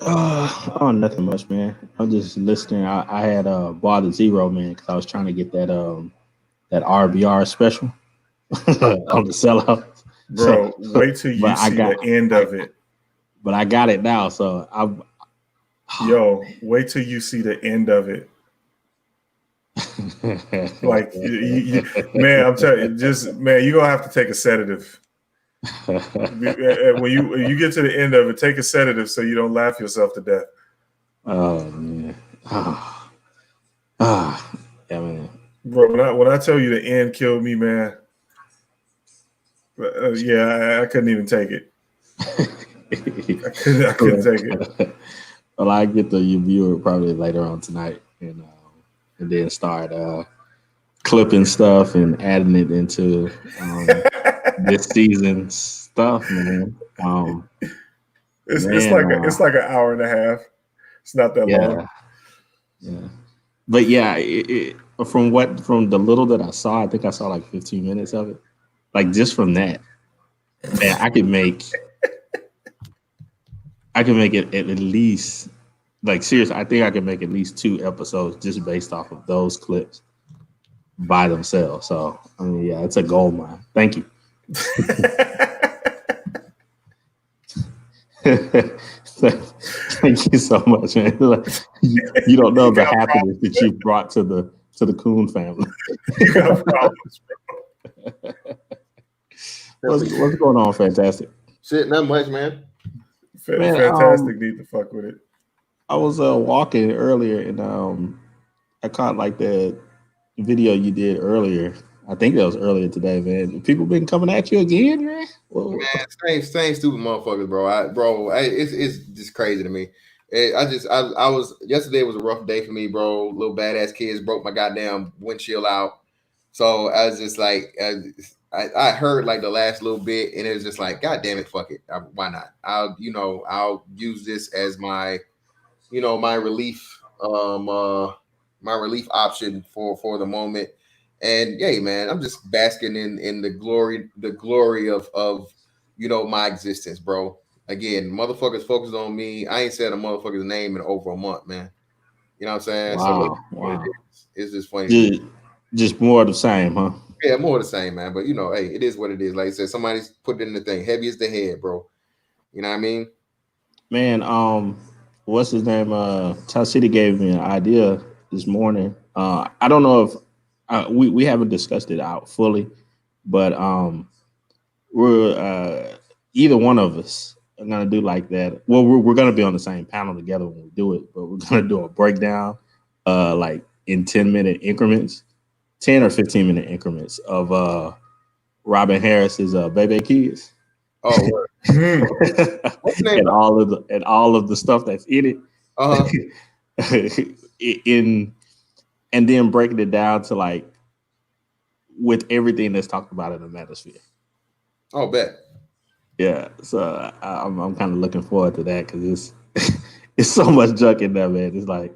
Oh, nothing much, man. I'm just listening. I had bought a zero, man, because I was trying to get that RBR special on the sellout. Bro, wait till you see the end of it. But I got it now, so Yo, wait till you see the end of it. Like, man, I'm telling you, you're gonna have to take a sedative. When you get to the end of it, take a sedative so you don't laugh yourself to death. Oh man, yeah, man. Bro, when I tell you the end killed me, man. Yeah, I couldn't even take it. I couldn't take it. Well, I get the review probably later on tonight, and then start clipping stuff and adding it into this season's stuff, man. It's like an hour and a half. It's not that long. Yeah, but yeah, from the little that I saw, I think I saw like 15 minutes of it. Like just from that, man, I could make it at least, like seriously, I think I could make at least 2 episodes just based off of those clips by themselves. So I mean, yeah, it's a gold mine. Thank you. Thank you so much, man. You don't know the happiness that you brought to the Coon family. You got problems, bro. What's going on, Fantastic? Shit, not much, man. Fantastic need to fuck with it. I was walking earlier and I caught like the video you did earlier. I think that was earlier today, man. People been coming at you again, man. Whoa. Man, same stupid motherfuckers, bro. It's just crazy to me. I was yesterday was a rough day for me, bro. Little badass kids broke my goddamn windshield out. So I was just like, I heard like the last little bit, and it was just like, God damn it, fuck it. Why not? I'll use this as my, my relief, my relief option for the moment. And yeah, man, I'm just basking in the glory of my existence, bro. Again, motherfuckers focus on me. I ain't said a motherfucker's name in over a month, man. You know what I'm saying? Wow. It's just funny. Just more of the same, huh? Yeah, more of the same, man. But hey, it is what it is. Like I said, somebody's put it in the thing. Heavy as the head, bro. You know what I mean? Man, what's his name? Ty City gave me an idea this morning. I don't know if we haven't discussed it out fully, but we're either one of us are gonna do like that. Well, we're gonna be on the same panel together when we do it, but we're gonna do a breakdown, like in 10-minute increments, 10 or 15-minute increments of Robin Harris's Baby Kids. Oh, word. What's the name? and all of the stuff that's in it. And then breaking it down to like with everything that's talked about in the manosphere. Oh, bet. Yeah, so I'm kind of looking forward to that because it's so much junk in there, man. It's like,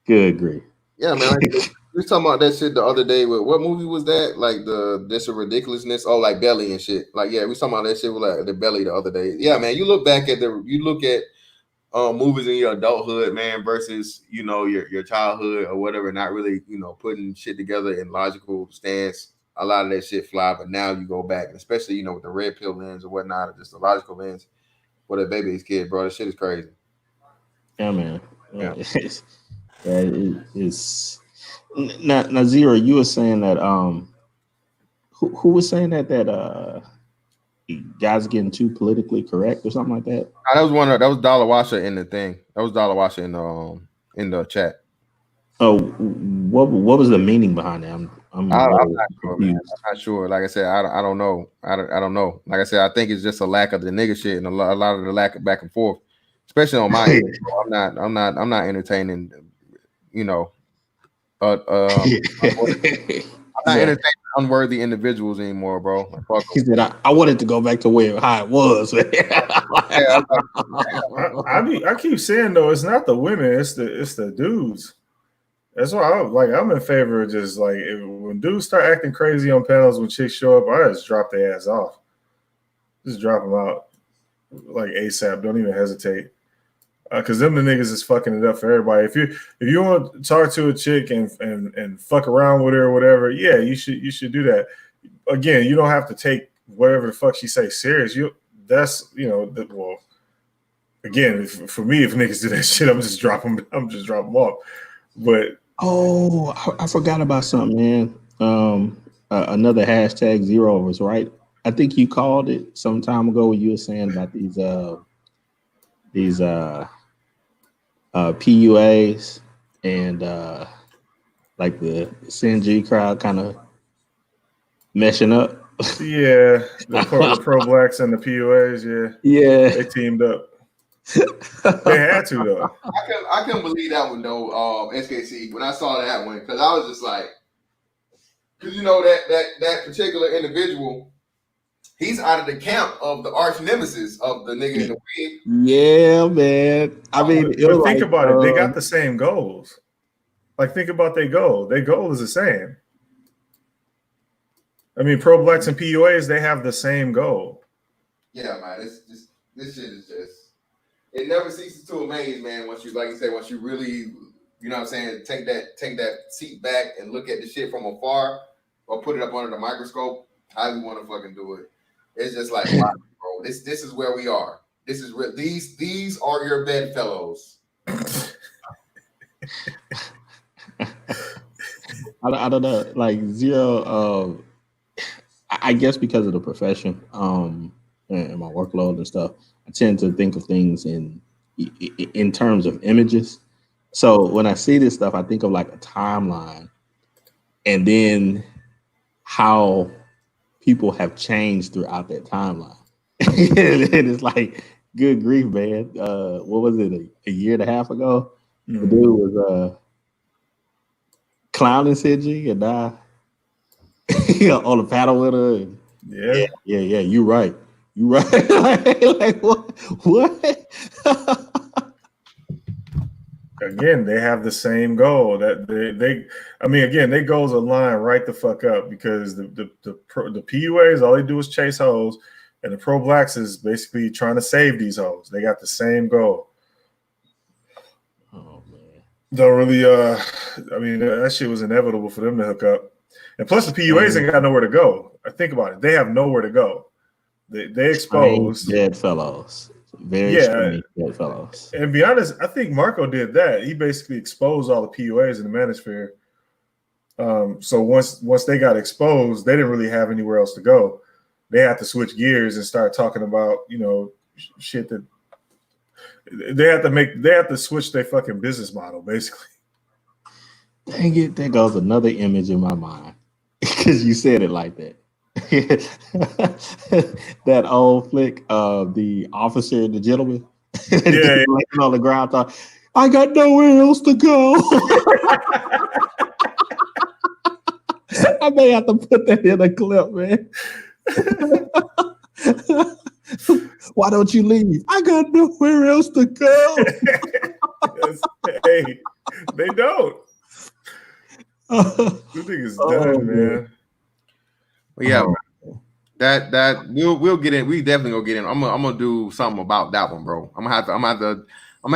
good grief. Yeah, man. We was talking about that shit the other day. With what movie was that? Like this a ridiculousness. Oh, like Belly and shit. Like, yeah, we was talking about that shit with like the Belly the other day. Yeah, man. You look at movies in your adulthood, man, versus your childhood or whatever, not really putting shit together in logical stance. A lot of that shit fly, but now you go back, and especially with the red pill lens or whatnot, or just the logical lens for the Baby's Kid, bro. That shit is crazy. Yeah, man. Yeah. It's now Zero. You were saying that who was saying that guys getting too politically correct or something like that? That was Dollar Washer in the thing. That was Dollar Washer in the chat. Oh, what was the meaning behind that? I'm not sure, man. I'm not sure. Like I said, I don't know. I don't know. Like I said, I think it's just a lack of the nigga shit and a lot of the lack of back and forth, especially on my end. I'm not entertaining. I'm not entertaining unworthy individuals anymore, bro. Like, fuck he said, I wanted to go back to how it was. I keep saying though, it's not the women, it's the dudes. That's why I'm in favor of just like when dudes start acting crazy on panels when chicks show up, I just drop their ass off. Just drop them out like ASAP. Don't even hesitate. Because them the niggas is fucking it up for everybody. If you want to talk to a chick and fuck around with her or whatever, yeah, you should do that. Again, you don't have to take whatever the fuck she say serious. Again, for me, if niggas do that shit, I'm just drop them off. But I forgot about something, man. Another hashtag Zero was right. I think you called it some time ago when you were saying about these PUAs and like the CNG crowd kind of meshing up. Yeah, the pro blacks and the PUAs, yeah, they teamed up. They had to though. I couldn't believe that one though. SKC when I saw that one because I was just like, because that particular individual, he's out of the camp of the arch nemesis of the nigga in the wig. Yeah, man. I mean, but think about it. They got the same goals. Like, think about their goal. Their goal is the same. I mean, pro blacks and PUAs, they have the same goal. Yeah, man. This shit is just. It never ceases to amaze, man. Once you, like you said, once you really, take that seat back and look at the shit from afar, or put it up under the microscope. How you want to fucking do it? It's just like, wow, bro. This is where we are. This is real. These are your bedfellows. I don't know. Like Zero. I guess because of the profession, and my workload and stuff, I tend to think of things in terms of images. So when I see this stuff, I think of like a timeline, and then how people have changed throughout that timeline. And it's like, good grief, man. What was it, a year and a half ago? Mm-hmm. The dude was clowning Sidgy and on the paddle with her. And, yeah. You right. Like what? Again, they have the same goal. That their goals align right the fuck up because the PUAs, all they do is chase hoes, and the pro blacks is basically trying to save these hoes. They got the same goal. Oh man. Don't really that shit was inevitable for them to hook up. And plus the PUAs ain't got nowhere to go. Think about it. They have nowhere to go. They exposed dead fellows. Very strange dead fellows. And be honest, I think Marco did that. He basically exposed all the PUAs in the manosphere. So once they got exposed, they didn't really have anywhere else to go. They had to switch gears and start talking about, shit that they have to switch their fucking business model, basically. Dang it, there goes another image in my mind. Because you said it like that. that old flick of the officer and the gentleman. Yeah. Laying on the ground, thought, I got nowhere else to go. I may have to put that in a clip, man. Why don't you leave? I got nowhere else to go. Hey, they don't. This thing is done, man. Well, yeah, that we'll get in. We definitely gonna get in. I'm gonna do something about that one, bro. I'm gonna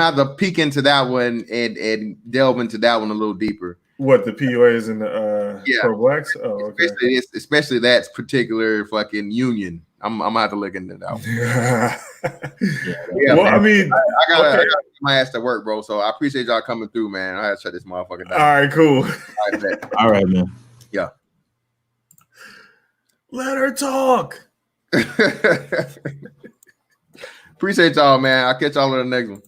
have to peek into that one and delve into that one a little deeper. What, the PUAs and the pro-blacks? Oh, okay. Especially that particular fucking union. I'm gonna have to look into that one. Well, man. I mean, I gotta my ass to work, bro. So I appreciate y'all coming through, man. I had to shut this motherfucker down. All right, cool. All right, man. Yeah. Let her talk. Appreciate y'all, man. I'll catch y'all in the next one.